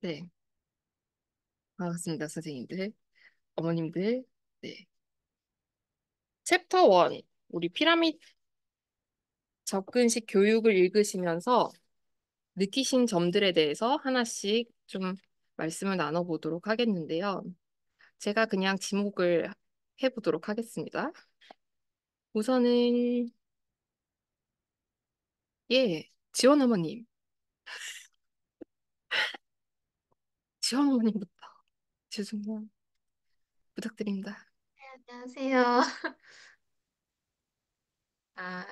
네, 반갑습니다, 선생님들, 어머님들. 네. 챕터 1, 우리 피라미드 접근식 교육을 읽으시면서 느끼신 점들에 대해서 하나씩 좀 말씀을 나눠보도록 하겠는데요. 제가 그냥 지목을 해보도록 하겠습니다. 우선은, 예, 지원 어머님, 지원 어머님부터 죄송해요. 부탁드립니다. 안녕하세요. 아,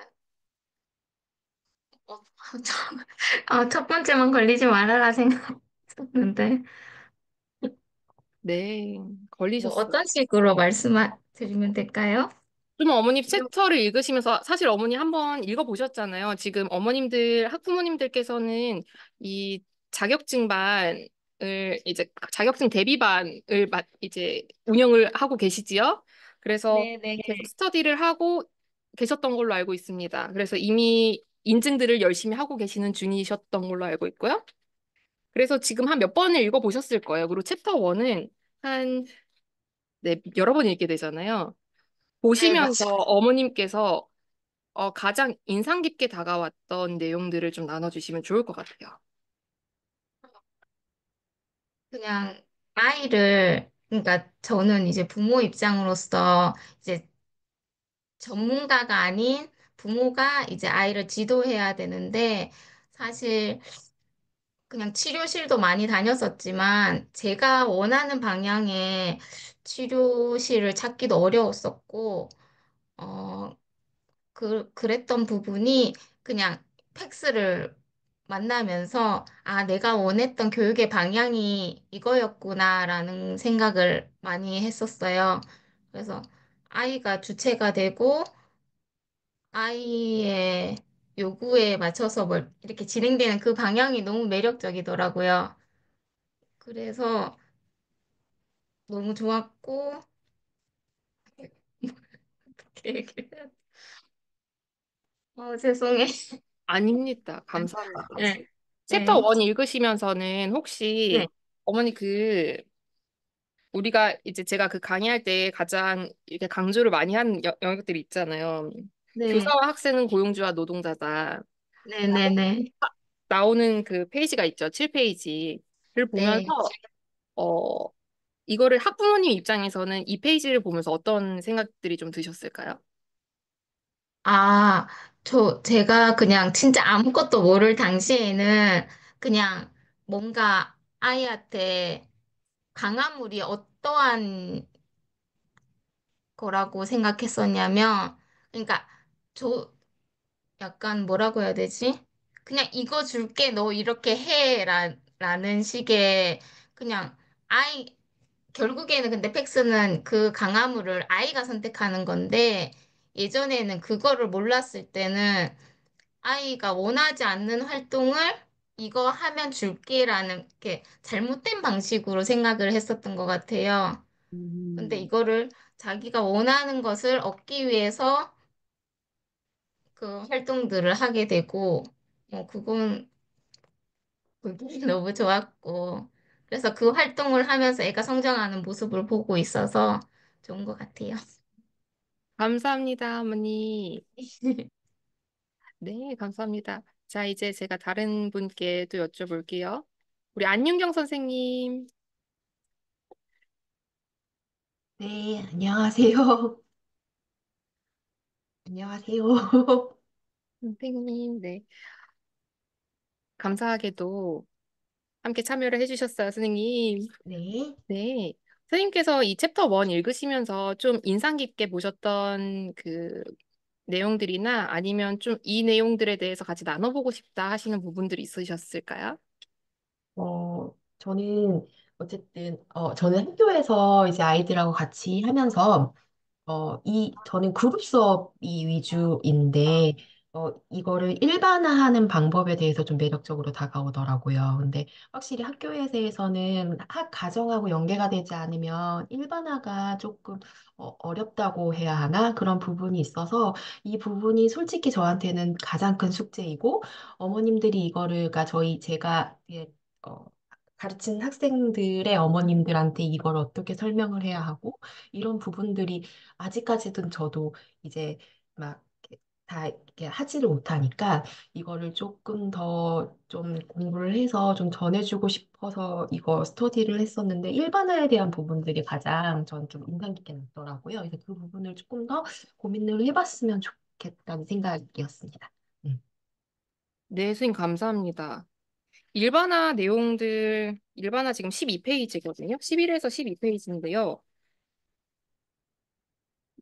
저, 첫 번째만 걸리지 말아라 생각했었는데, 네, 뭐 걸리셨어요. 어떤 식으로 말씀드리면 될까요? 좀 어머님 좀- 챕터를 읽으시면서 사실 어머니 한번 읽어보셨잖아요. 지금 어머님들, 학부모님들께서는 이 자격증반을 이제 자격증 대비반을 이제 운영을 하고 계시지요. 그래서 네네. 계속 스터디를 하고 계셨던 걸로 알고 있습니다. 그래서 이미 인증들을 열심히 하고 계시는 중이셨던 걸로 알고 있고요. 그래서 지금 한 몇 번을 읽어보셨을 거예요. 그리고 챕터 1은 한, 네, 여러 번 읽게 되잖아요. 네, 보시면서 맞아요. 어머님께서 가장 인상 깊게 다가왔던 내용들을 좀 나눠주시면 좋을 것 같아요. 그냥 그러니까 저는 이제 부모 입장으로서 이제 전문가가 아닌 부모가 이제 아이를 지도해야 되는데, 사실 그냥 치료실도 많이 다녔었지만 제가 원하는 방향의 치료실을 찾기도 어려웠었고, 어, 그랬던 부분이 그냥 팩스를 만나면서 아, 내가 원했던 교육의 방향이 이거였구나라는 생각을 많이 했었어요. 그래서 아이가 주체가 되고 아이의 요구에 맞춰서 뭘 이렇게 진행되는 그 방향이 너무 매력적이더라고요. 그래서 너무 좋았고, 어떻게 얘기를 해야 돼? 죄송해. 아닙니다. 감사합니다. 네, 챕터 네, 1 읽으시면서는 네, 혹시 어머니 우리가 이제 제가 그 강의할 때 가장 이렇게 강조를 많이 하는 영역들이 있잖아요. 네, 교사와 학생은 고용주와 노동자다. 네, 네, 네, 나오는 그 페이지가 있죠. 7페이지를 보면서 네. 어, 이거를 학부모님 입장에서는 이 페이지를 보면서 어떤 생각들이 좀 드셨을까요? 아, 제가 그냥 진짜 아무것도 모를 당시에는 그냥 뭔가 아이한테 강아물이 어떠한 거라고 생각했었냐면, 그러니까, 저, 약간 뭐라고 해야 되지? 그냥 이거 줄게, 너 이렇게 해, 라는 식의, 그냥, 아이, 결국에는 근데 팩스는 그 강화물을 아이가 선택하는 건데, 예전에는 그거를 몰랐을 때는 아이가 원하지 않는 활동을 이거 하면 줄게라는 게 잘못된 방식으로 생각을 했었던 것 같아요. 근데 음. 이거를 자기가 원하는 것을 얻기 위해서 그 활동들을 하게 되고, 그건 그게 너무 좋았고, 그래서 그 활동을 하면서 애가 성장하는 모습을 보고 있어서 좋은 것 같아요. 감사합니다, 어머니. 네, 감사합니다. 자, 이제 제가 다른 분께 또 여쭤볼게요. 우리 안윤경 선생님. 네, 안녕하세요. 안녕하세요. 선생님, 네. 감사하게도 함께 참여를 해주셨어요, 선생님. 네. 네. 선생님께서 이 챕터 1 읽으시면서 좀 인상 깊게 보셨던 그 내용들이나 아니면 좀 이 내용들에 대해서 같이 나눠보고 싶다 하시는 부분들이 있으셨을까요? 저는 어쨌든, 저는 학교에서 이제 아이들하고 같이 하면서 저는 그룹 수업이 위주인데, 이거를 일반화하는 방법에 대해서 좀 매력적으로 다가오더라고요. 근데 확실히 학교에서는 학 가정하고 연계가 되지 않으면 일반화가 조금 어렵다고 해야 하나? 그런 부분이 있어서 이 부분이 솔직히 저한테는 가장 큰 숙제이고, 어머님들이 이거를, 그러니까 제가, 예, 가르치는 학생들의 어머님들한테 이걸 어떻게 설명을 해야 하고 이런 부분들이 아직까지는 저도 이제 막 다 이렇게 하지를 못하니까 이거를 조금 더 좀 공부를 해서 좀 전해주고 싶어서 이거 스터디를 했었는데 일반화에 대한 부분들이 가장 전 좀 인상 깊게 났더라고요. 그래서 그 부분을 조금 더 고민을 해봤으면 좋겠다는 생각이었습니다. 음. 네, 선생님 감사합니다. 일반화 내용들, 일반화 지금 12페이지거든요. 11에서 12페이지인데요.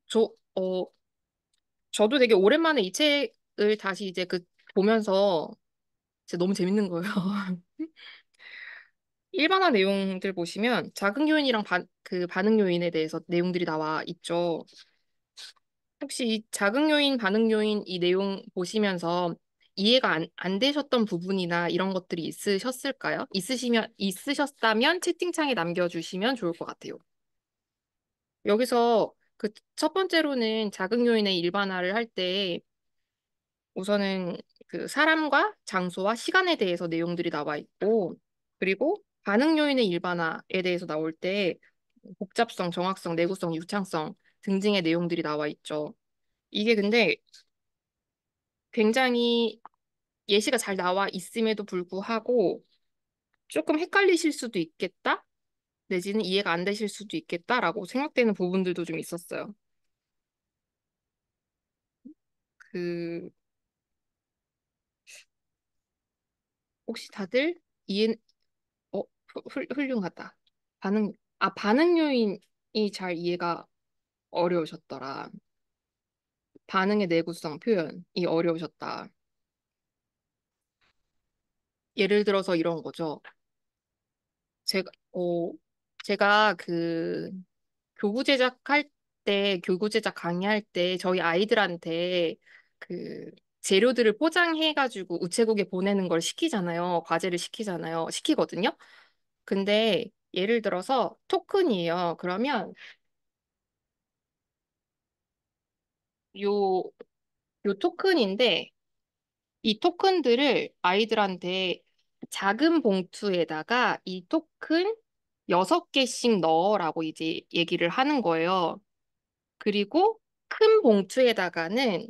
저, 어, 저도 되게 오랜만에 이 책을 다시 이제 보면서 진짜 너무 재밌는 거예요. 일반화 내용들 보시면 자극 요인이랑 반응 요인에 대해서 내용들이 나와 있죠. 혹시 이 자극 요인, 반응 요인 이 내용 보시면서 이해가 안 되셨던 부분이나 이런 것들이 있으셨다면 채팅창에 남겨주시면 좋을 것 같아요. 여기서 그 첫 번째로는 자극 요인의 일반화를 할 때 우선은 그 사람과 장소와 시간에 대해서 내용들이 나와 있고, 그리고 반응 요인의 일반화에 대해서 나올 때 복잡성, 정확성, 내구성, 유창성 등등의 내용들이 나와 있죠. 이게 근데 굉장히 예시가 잘 나와 있음에도 불구하고 조금 헷갈리실 수도 있겠다? 내지는 이해가 안 되실 수도 있겠다라고 생각되는 부분들도 좀 있었어요. 그, 혹시 다들 이해, 어, 훌륭하다. 반응 요인이 잘 이해가 어려우셨더라. 반응의 내구성 표현이 어려우셨다. 예를 들어서 이런 거죠. 제가, 어, 제가 교구 제작 강의할 때 저희 아이들한테 그 재료들을 포장해가지고 우체국에 보내는 걸 시키잖아요. 과제를 시키거든요. 근데 예를 들어서 토큰이에요. 그러면 요, 요 토큰인데 이 토큰들을 아이들한테 작은 봉투에다가 이 토큰 6개씩 넣어라고 이제 얘기를 하는 거예요. 그리고 큰 봉투에다가는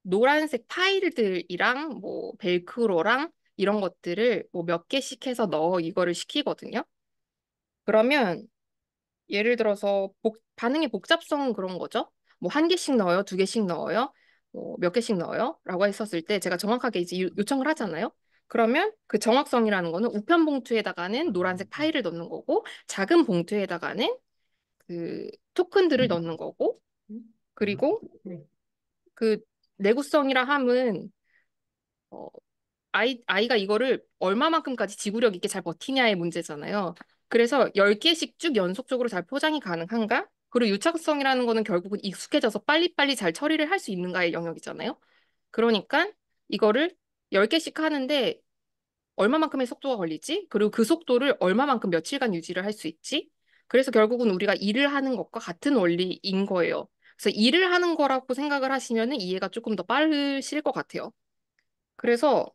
노란색 파일들이랑 뭐 벨크로랑 이런 것들을 뭐 몇 개씩 해서 넣어 이거를 시키거든요. 그러면 예를 들어서 반응의 복잡성은 그런 거죠. 뭐 한 개씩 넣어요, 두 개씩 넣어요, 뭐 몇 개씩 넣어요? 라고 했었을 때 제가 정확하게 이제 요청을 하잖아요. 그러면 그 정확성이라는 거는 우편 봉투에다가는 노란색 파일을 넣는 거고 작은 봉투에다가는 그 토큰들을 넣는 거고 그리고 네. 그 내구성이라 함은 어, 아이가 이거를 얼마만큼까지 지구력 있게 잘 버티냐의 문제잖아요. 그래서 10개씩 쭉 연속적으로 잘 포장이 가능한가? 그리고 유착성이라는 거는 결국은 익숙해져서 빨리빨리 잘 처리를 할 수 있는가의 영역이잖아요. 그러니까 이거를 10개씩 하는데 얼마만큼의 속도가 걸리지? 그리고 그 속도를 얼마만큼 며칠간 유지를 할 수 있지? 그래서 결국은 우리가 일을 하는 것과 같은 원리인 거예요. 그래서 일을 하는 거라고 생각을 하시면 이해가 조금 더 빠르실 것 같아요. 그래서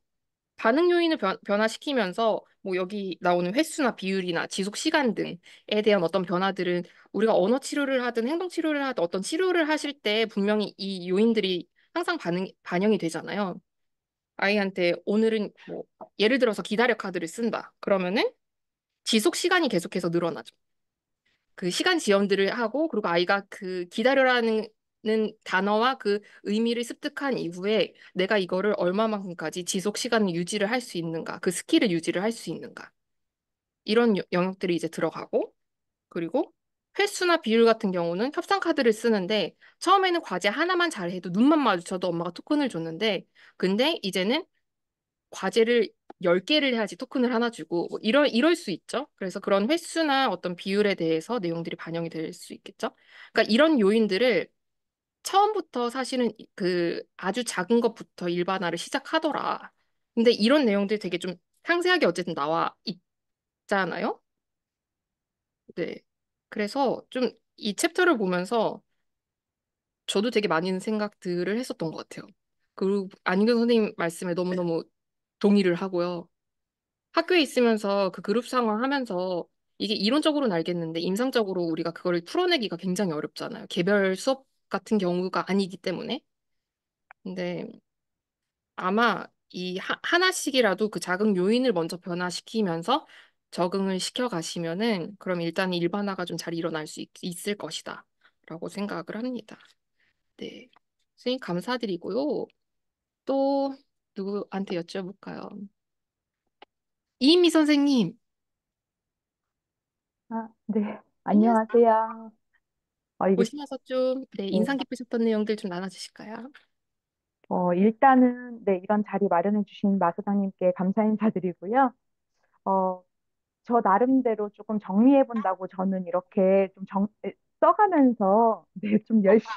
반응 요인을 변화시키면서 뭐 여기 나오는 횟수나 비율이나 지속 시간 등에 대한 어떤 변화들은 우리가 언어 치료를 하든 행동 치료를 하든 어떤 치료를 하실 때 분명히 이 요인들이 항상 반영이 되잖아요. 아이한테 오늘은 뭐 예를 들어서 기다려 카드를 쓴다. 그러면은 지속 시간이 계속해서 늘어나죠. 그 시간 지연들을 하고 그리고 아이가 그 기다려라는 단어와 그 의미를 습득한 이후에 내가 이거를 얼마만큼까지 지속 시간을 유지를 할 수 있는가, 그 스킬을 유지를 할 수 있는가 이런 영역들이 이제 들어가고 그리고 횟수나 비율 같은 경우는 협상 카드를 쓰는데 처음에는 과제 하나만 잘해도 눈만 마주쳐도 엄마가 토큰을 줬는데 근데 이제는 과제를 10개를 해야지 토큰을 하나 주고 뭐 이럴 수 있죠. 그래서 그런 횟수나 어떤 비율에 대해서 내용들이 반영이 될 수 있겠죠. 그러니까 이런 요인들을 처음부터 사실은 그 아주 작은 것부터 일반화를 시작하더라. 근데 이런 내용들이 되게 좀 상세하게 어쨌든 나와 있잖아요. 네. 그래서 좀 이 챕터를 보면서 저도 되게 많은 생각들을 했었던 것 같아요. 그리고 안희경 선생님 말씀에 너무너무 동의를 하고요. 학교에 있으면서 그 그룹 상황 하면서 이게 이론적으로는 알겠는데 임상적으로 우리가 그거를 풀어내기가 굉장히 어렵잖아요. 개별 수업 같은 경우가 아니기 때문에. 근데 아마 이 하나씩이라도 그 작은 요인을 먼저 변화시키면서 적응을 시켜 가시면은 그럼 일단 일반화가 좀 잘 일어날 수 있을 것이다. 라고 생각을 합니다. 네. 선생님 감사드리고요. 또 누구한테 여쭤볼까요? 이인미 선생님, 네. 안녕하세요. 안녕하세요. 이게, 오시면서 좀, 네, 네. 인상 깊으셨던 내용들 좀 나눠주실까요? 일단은, 네, 이런 자리 마련해 주신 마소장님께 감사 인사드리고요. 어, 저 나름대로 조금 정리해 본다고 저는 이렇게 좀 써가면서, 네, 좀 열심히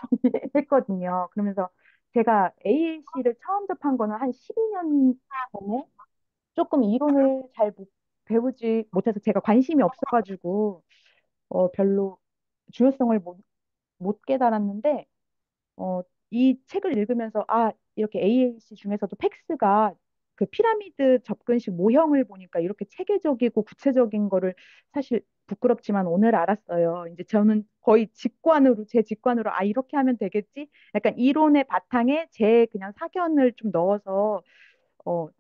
했거든요. 그러면서 제가 AAC를 처음 접한 거는 한 12년 전에 조금 이론을 잘 배우지 못해서 제가 관심이 없어가지고, 별로 중요성을 못 깨달았는데, 이 책을 읽으면서 이렇게 AAC 중에서도 팩스가 그 피라미드 접근식 모형을 보니까 이렇게 체계적이고 구체적인 거를 사실 부끄럽지만 오늘 알았어요. 이제 저는 거의 제 직관으로 이렇게 하면 되겠지? 약간 이론의 바탕에 제 그냥 사견을 좀 넣어서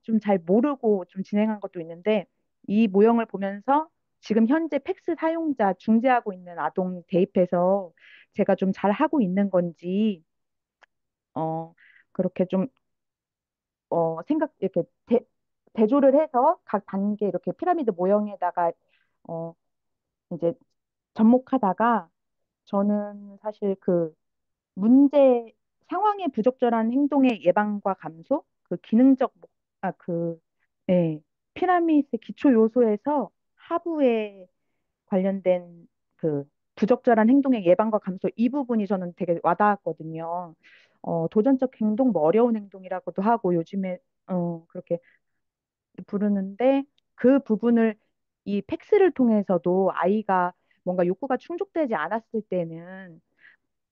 좀 잘 모르고 좀 진행한 것도 있는데 이 모형을 보면서 지금 현재 팩스 사용자 중재하고 있는 아동 대입해서 제가 좀 잘 하고 있는 건지 그렇게 좀, 이렇게 대조를 해서 각 단계 이렇게 피라미드 모형에다가, 어, 이제 접목하다가 저는 사실 그 문제, 상황의 부적절한 행동의 예방과 감소, 그 기능적, 예, 피라미드 기초 요소에서 하부에 관련된 그 부적절한 행동의 예방과 감소 이 부분이 저는 되게 와닿았거든요. 도전적 행동, 뭐 어려운 행동이라고도 하고 요즘에 그렇게 부르는데 그 부분을 이 팩스를 통해서도 아이가 뭔가 욕구가 충족되지 않았을 때는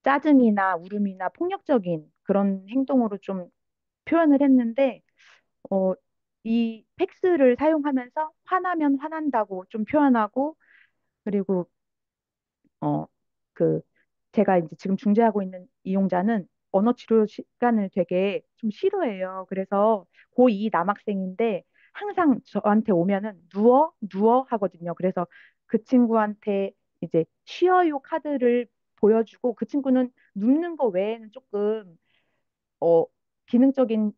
짜증이나 울음이나 폭력적인 그런 행동으로 좀 표현을 했는데 어, 이 팩스를 사용하면서 화나면 화난다고 좀 표현하고 그리고 어, 그, 제가 이제 지금 중재하고 있는 이용자는 언어 치료 시간을 되게 좀 싫어해요. 그래서 고2 남학생인데 항상 저한테 오면은 누워 하거든요. 그래서 그 친구한테 이제 쉬어요 카드를 보여주고 그 친구는 눕는 거 외에는 조금 어, 기능적인,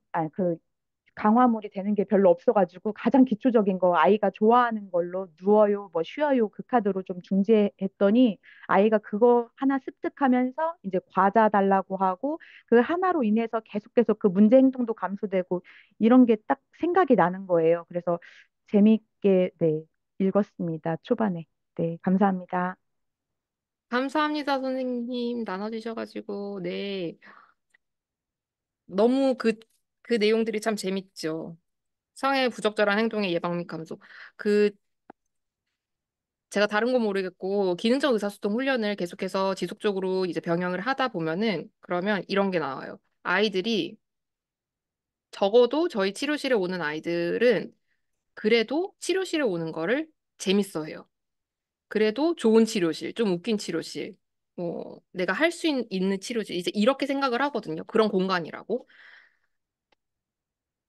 강화물이 되는 게 별로 없어가지고 가장 기초적인 거 아이가 좋아하는 걸로 누워요, 뭐 쉬어요 그 카드로 좀 중재했더니 아이가 그거 하나 습득하면서 이제 과자 달라고 하고 그 하나로 인해서 계속 그 문제 행동도 감소되고 이런 게 딱 생각이 나는 거예요. 그래서 재미있게 네, 읽었습니다. 초반에. 네, 감사합니다. 감사합니다, 선생님. 나눠주셔가지고, 네. 너무 그 내용들이 참 재밌죠. 상해 부적절한 행동의 예방 및 감소. 그, 제가 다른 건 모르겠고, 기능적 의사소통 훈련을 계속해서 지속적으로 이제 병행을 하다 보면은, 그러면 이런 게 나와요. 아이들이, 적어도 저희 치료실에 오는 아이들은 그래도 치료실에 오는 거를 재밌어 해요. 그래도 좋은 치료실, 좀 웃긴 치료실, 내가 할 수 있는 치료실, 이제 이렇게 생각을 하거든요. 그런 공간이라고.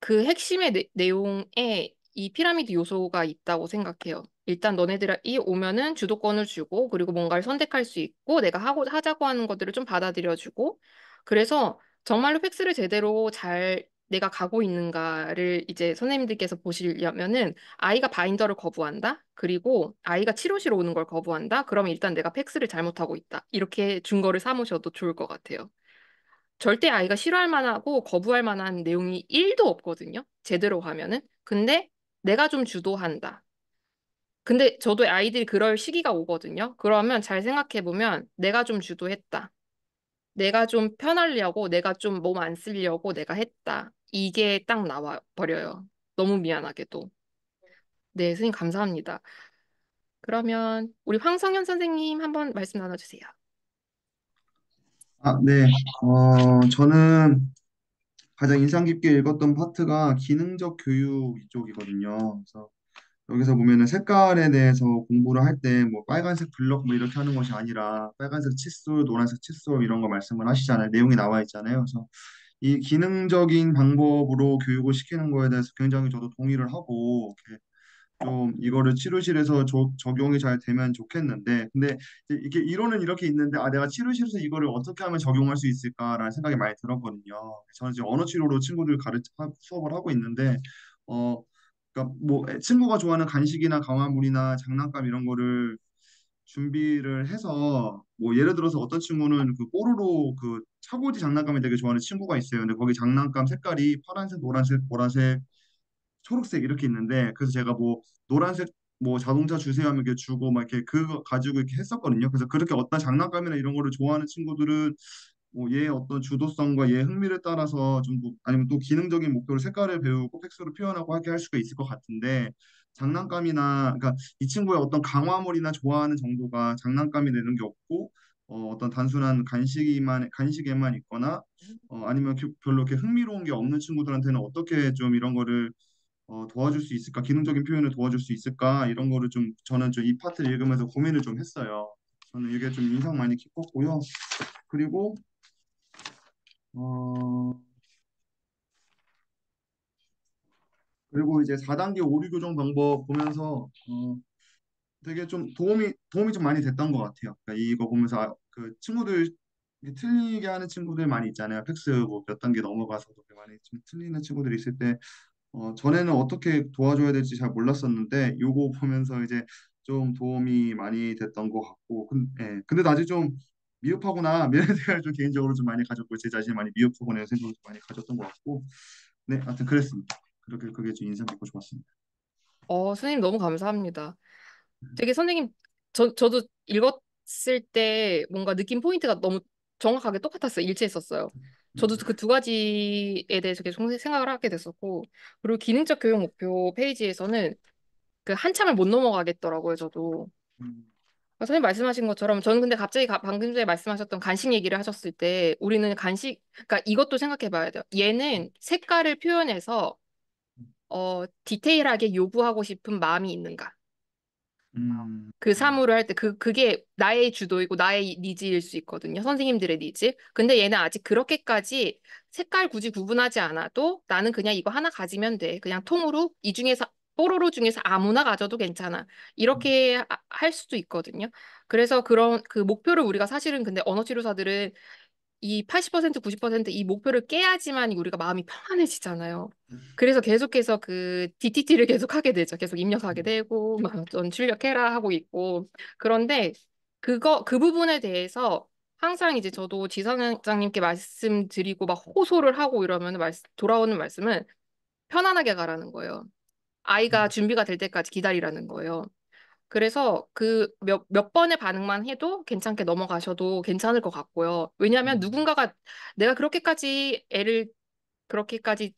그 핵심의 내용에 이 피라미드 요소가 있다고 생각해요. 일단 너네들이 오면은 주도권을 주고, 그리고 뭔가를 선택할 수 있고, 내가 하자고 하는 것들을 좀 받아들여주고, 그래서 정말로 팩스를 제대로 잘 내가 가고 있는가를 이제 선생님들께서 보시려면은 아이가 바인더를 거부한다? 그리고 아이가 치료실 오는 걸 거부한다? 그러면 일단 내가 팩스를 잘못하고 있다. 이렇게 준거를 삼으셔도 좋을 것 같아요. 절대 아이가 싫어할 만하고 거부할 만한 내용이 1도 없거든요. 제대로 가면은. 근데 내가 좀 주도한다. 근데 저도 아이들이 그럴 시기가 오거든요. 그러면 잘 생각해 보면 내가 좀 주도했다. 내가 좀 편하려고, 내가 좀 몸 안 쓰려고 내가 했다. 이게 딱 나와 버려요. 너무 미안하게도. 네, 선생님 감사합니다. 그러면 우리 황성현 선생님 한번 말씀 나눠주세요. 네. 저는 가장 인상 깊게 읽었던 파트가 기능적 교육 이쪽이거든요. 그래서 여기서 보면은 색깔에 대해서 공부를 할 때 뭐 빨간색 블럭 뭐 이렇게 하는 것이 아니라 빨간색 칫솔, 노란색 칫솔 이런 거 말씀을 하시잖아요. 내용이 나와 있잖아요. 그래서 이 기능적인 방법으로 교육을 시키는 거에 대해서 굉장히 저도 동의를 하고 이렇게 좀 이거를 치료실에서 적용이 잘 되면 좋겠는데 근데 이제 이게 이론은 이렇게 있는데 아 내가 치료실에서 이거를 어떻게 하면 적용할 수 있을까라는 생각이 많이 들었거든요. 저는 지금 언어 치료로 친구들 수업을 하고 있는데 어 그러니까 뭐 친구가 좋아하는 간식이나 강화물이나 장난감 이런 거를 준비를 해서 뭐 예를 들어서 어떤 친구는 그 뽀로로 그 차고지 장난감을 되게 좋아하는 친구가 있어요. 근데 거기 장난감 색깔이 파란색, 노란색, 보라색, 초록색 이렇게 있는데 그래서 제가 뭐 노란색 뭐 자동차 주세요 하면 이렇게 주고 막 이렇게 그거 가지고 이렇게 했었거든요. 그래서 그렇게 어떤 장난감이나 이런 거를 좋아하는 친구들은 뭐 얘의 어떤 주도성과 얘의 흥미를 따라서 좀 아니면 또 기능적인 목표를 색깔을 배우고 텍스트로 표현하고 하게 할 수가 있을 것 같은데 장난감이나 그러니까 이 친구의 어떤 강화물이나 좋아하는 정도가 장난감이 되는 게 없고 어떤 단순한 간식에만 있거나 아니면 별로 이렇게 흥미로운 게 없는 친구들한테는 어떻게 좀 이런 거를 도와줄 수 있을까? 기능적인 표현을 도와줄 수 있을까? 이런 거를 좀 저는 좀 이 파트를 읽으면서 고민을 좀 했어요. 저는 이게 좀 인상 많이 깊었고요. 그리고 어 그리고 이제 4단계 오류 교정 방법 보면서 되게 좀 도움이 좀 많이 됐던 것 같아요. 그러니까 이거 보면서 그 친구들 이게 틀리게 하는 친구들 많이 있잖아요. 팩스 뭐 몇 단계 넘어가서도 많이 좀 틀리는 친구들이 있을 때 전에는 어떻게 도와줘야 될지 잘 몰랐었는데 요거 보면서 이제 좀 도움이 많이 됐던 것 같고 예. 근데도 아직 좀 미흡하구나 이런 생각을 좀 개인적으로 좀 많이 가졌고 제 자신이 많이 미흡하구나 이런 생각을 좀 많이 가졌던 것 같고 네, 하여튼 그랬습니다. 그렇게 그게 좀 인상 깊고 좋았습니다. 선생님 너무 감사합니다. 되게 선생님, 저도 읽었을 때 뭔가 느낀 포인트가 너무 정확하게 똑같았어요. 일치했었어요. 저도 그 두 가지에 대해서 계속 생각을 하게 됐었고, 그리고 기능적 교육 목표 페이지에서는 그 한참을 못 넘어가겠더라고요, 저도. 음, 선생님 말씀하신 것처럼 저는 근데 갑자기 방금 전에 말씀하셨던 간식 얘기를 하셨을 때 우리는 그러니까 이것도 생각해 봐야 돼요. 얘는 색깔을 표현해서 디테일하게 요구하고 싶은 마음이 있는가? 음, 그 사물을 할 때 그게 나의 주도이고 나의 니즈일 수 있거든요. 선생님들의 니즈. 근데 얘는 아직 그렇게까지 색깔 굳이 구분하지 않아도 나는 그냥 이거 하나 가지면 돼. 그냥 통으로 이 중에서 뽀로로 중에서 아무나 가져도 괜찮아. 이렇게 할 수도 있거든요. 그래서 그런 그 목표를 우리가 사실은 근데 언어 치료사들은 이 80%, 90%이 목표를 깨야지만 우리가 마음이 평안해지잖아요. 그래서 계속해서 그 DTT를 계속 하게 되죠. 계속 입력하게 되고, 막전 출력해라 하고 있고. 그런데 그 부분에 대해서 항상 이제 저도 지사장님께 말씀드리고 막 호소를 하고 이러면 돌아오는 말씀은 편안하게 가라는 거예요. 아이가 준비가 될 때까지 기다리라는 거예요. 그래서 그 몇 번의 반응만 해도 괜찮게 넘어가셔도 괜찮을 것 같고요. 왜냐하면 누군가가 내가 그렇게까지 애를 그렇게까지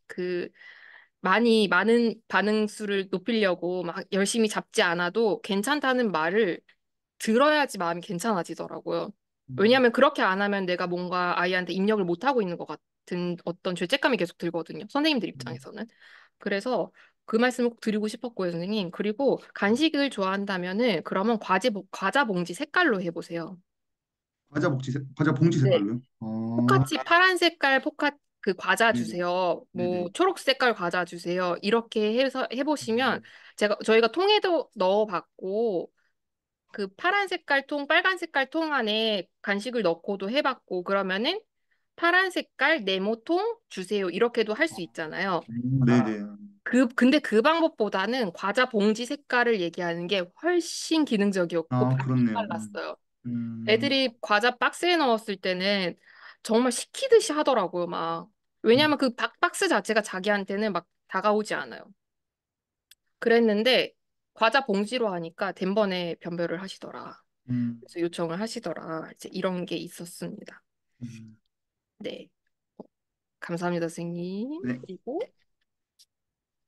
많은 반응 수를 높이려고 막 열심히 잡지 않아도 괜찮다는 말을 들어야지 마음이 괜찮아지더라고요. 왜냐하면 그렇게 안 하면 내가 뭔가 아이한테 입력을 못 하고 있는 것 같은 어떤 죄책감이 계속 들거든요. 선생님들 입장에서는. 그래서 그 말씀을 꼭 드리고 싶었고요, 선생님. 그리고 간식을 좋아한다면은 그러면 과자 봉지 색깔로 해보세요. 과자 봉지 네. 색깔로요? 포카치 파란 색깔 그 과자 네네 주세요. 뭐 네네 초록 색깔 과자 주세요. 이렇게 해서 해보시면 저희가 통에도 넣어봤고 그 파란 색깔 통, 빨간 색깔 통 안에 간식을 넣고도 해봤고 그러면은 파란 색깔 네모통 주세요. 이렇게도 할 수 있잖아요. 네네 근데 그 방법보다는 과자 봉지 색깔을 얘기하는 게 훨씬 기능적이었고 아 발음이 그렇네요. 빨랐어요. 음, 애들이 과자 박스에 넣었을 때는 정말 시키듯이 하더라고요, 막. 왜냐하면 그 박스 자체가 자기한테는 막 다가오지 않아요. 그랬는데 과자 봉지로 하니까 단번에 변별을 하시더라. 음, 그래서 요청을 하시더라. 이제 이런 게 있었습니다. 음. 네. 감사합니다, 선생님. 네. 그리고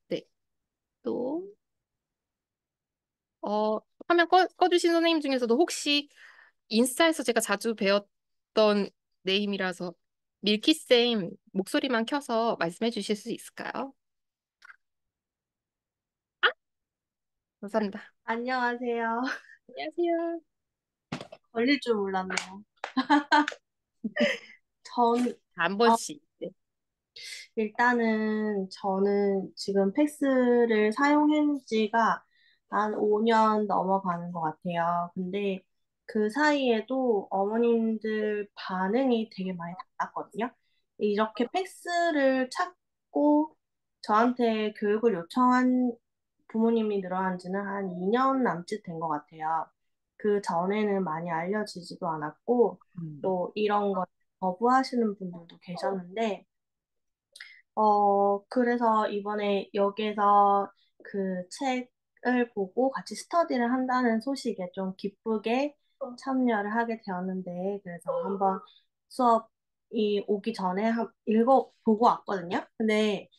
네. 또 화면 꺼주신 선생님 중에서도 혹시 인스타에서 제가 자주 배웠던 네임이라서 밀키쌤 목소리만 켜서 말씀해 주실 수 있을까요? 감사합니다. 안녕하세요. 안녕하세요. 걸릴 줄 몰랐네요. 전, 한 어, 번씩. 네. 일단은 저는 지금 팩스를 사용한 지가 한 5년 넘어가는 것 같아요. 근데 그 사이에도 어머님들 반응이 되게 많이 달랐거든요. 이렇게 팩스를 찾고 저한테 교육을 요청한 부모님이 늘어난 지는 한 2년 남짓 된 것 같아요. 그 전에는 많이 알려지지도 않았고, 또 이런 걸 거부하시는 분들도 계셨는데, 그래서 이번에 여기서 그 책을 보고 같이 스터디를 한다는 소식에 좀 기쁘게 참여를 하게 되었는데, 그래서 한번 수업이 오기 전에 보고 왔거든요. 근데,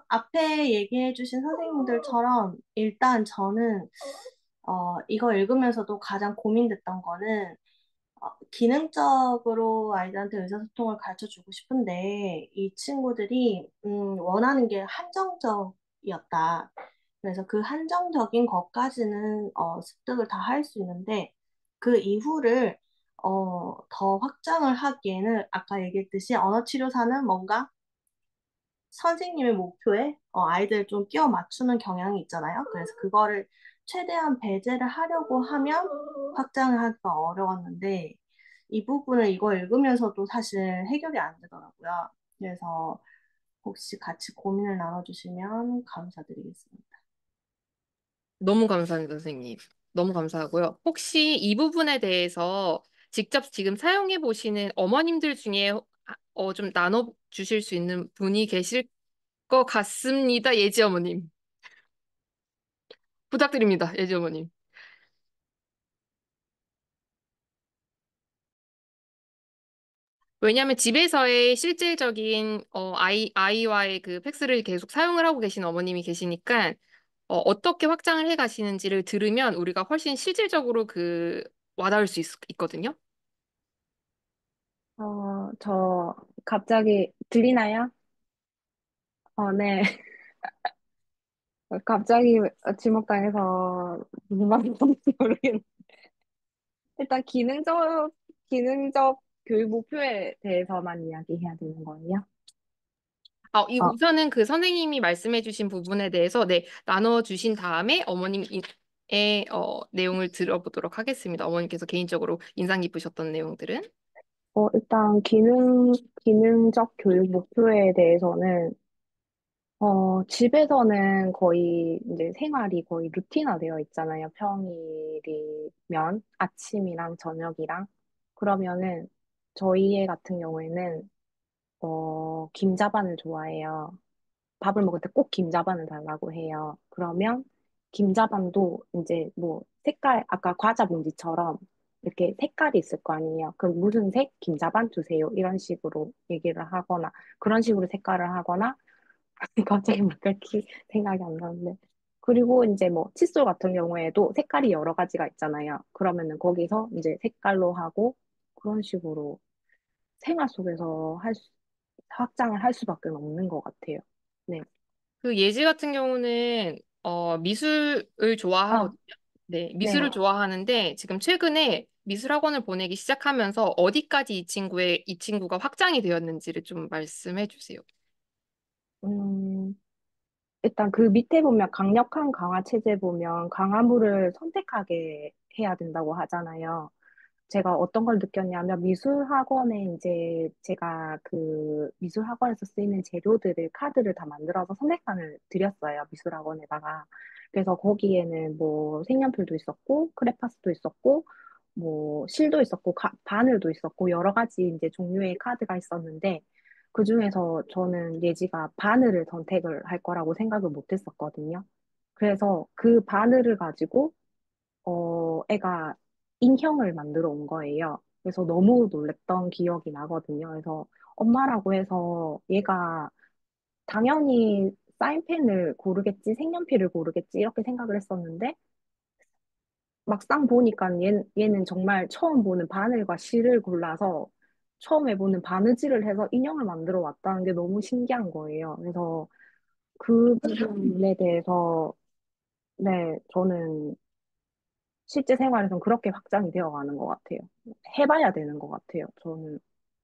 앞에 얘기해 주신 선생님들처럼 일단 저는, 이거 읽으면서도 가장 고민됐던 거는 기능적으로 아이들한테 의사소통을 가르쳐 주고 싶은데 이 친구들이 원하는 게 한정적이었다. 그래서 그 한정적인 것까지는 습득을 다 할 수 있는데 그 이후를 더 확장을 하기에는 아까 얘기했듯이 언어치료사는 뭔가 선생님의 목표에 아이들 좀 끼워 맞추는 경향이 있잖아요. 그래서 그거를 최대한 배제를 하려고 하면 확장을 하기가 어려웠는데 이 부분을 이거 읽으면서도 사실 해결이 안 되더라고요. 그래서 혹시 같이 고민을 나눠주시면 감사드리겠습니다. 너무 감사합니다, 선생님. 너무 감사하고요. 혹시 이 부분에 대해서 직접 지금 사용해 보시는 어머님들 중에 좀 나눠 주실 수 있는 분이 계실 것 같습니다, 예지 어머님. 부탁드립니다, 예지 어머님. 왜냐하면 집에서의 실질적인 아이와의 그 팩스를 계속 사용을 하고 계신 어머님이 계시니까 어떻게 확장을 해 가시는지를 들으면 우리가 훨씬 실질적으로 그 와닿을 수 있거든요. 저 갑자기 들리나요? 네. 갑자기 지목당해서 무슨 말인지 모르겠는데. 일단 기능적 교육 목표에 대해서만 이야기해야 되는 거예요? 어, 우선은 그 선생님이 말씀해 주신 부분에 대해서 네, 나눠 주신 다음에 어머님의 내용을 들어보도록 하겠습니다. 어머님께서 개인적으로 인상 깊으셨던 내용들은. 일단 기능적 교육 목표에 대해서는 집에서는 거의 이제 생활이 거의 루틴화되어 있잖아요. 평일이면 아침이랑 저녁이랑. 그러면은 저희 애 같은 경우에는 김자반을 좋아해요. 밥을 먹을 때 꼭 김자반을 달라고 해요. 그러면 김자반도 이제 뭐 색깔, 아까 과자 봉지처럼 이렇게 색깔이 있을 거 아니에요. 그럼 무슨 색? 김자반 주세요. 이런 식으로 얘기를 하거나, 그런 식으로 색깔을 하거나, 갑자기 막 그렇게 생각이 안 나는데. 그리고 이제 뭐 칫솔 같은 경우에도 색깔이 여러 가지가 있잖아요. 그러면은 거기서 이제 색깔로 하고 그런 식으로 생활 속에서 확장을 할 수밖에 없는 것 같아요. 네. 그 예지 같은 경우는 미술을 아, 좋아하거든요. 네, 네. 미술을 좋아하는데 지금 최근에 미술 학원을 보내기 시작하면서 어디까지 이 친구가 확장이 되었는지를 좀 말씀해 주세요. 음, 일단 그 밑에 보면 강력한 강화 체제 보면 강화물을 선택하게 해야 된다고 하잖아요. 제가 어떤 걸 느꼈냐면 미술 학원에 이제 제가 그 미술 학원에서 쓰이는 재료들을 카드를 다 만들어서 선택관을 드렸어요. 미술 학원에다가. 그래서 거기에는 뭐 색연필도 있었고 크레파스도 있었고 뭐 실도 있었고 바늘도 있었고 여러 가지 이제 종류의 카드가 있었는데 그중에서 저는 예지가 바늘을 선택을 할 거라고 생각을 못 했었거든요. 그래서 그 바늘을 가지고 애가 인형을 만들어 온 거예요. 그래서 너무 놀랬던 기억이 나거든요. 그래서 엄마라고 해서 얘가 당연히 사인펜을 고르겠지, 색연필을 고르겠지, 이렇게 생각을 했었는데, 막상 보니까 얘는 정말 처음 보는 바늘과 실을 골라서 처음 해보는 바느질을 해서 인형을 만들어 왔다는 게 너무 신기한 거예요. 그래서 그 부분에 대해서 네, 저는 실제 생활에선 그렇게 확장이 되어 가는 것 같아요. 해봐야 되는 것 같아요. 저는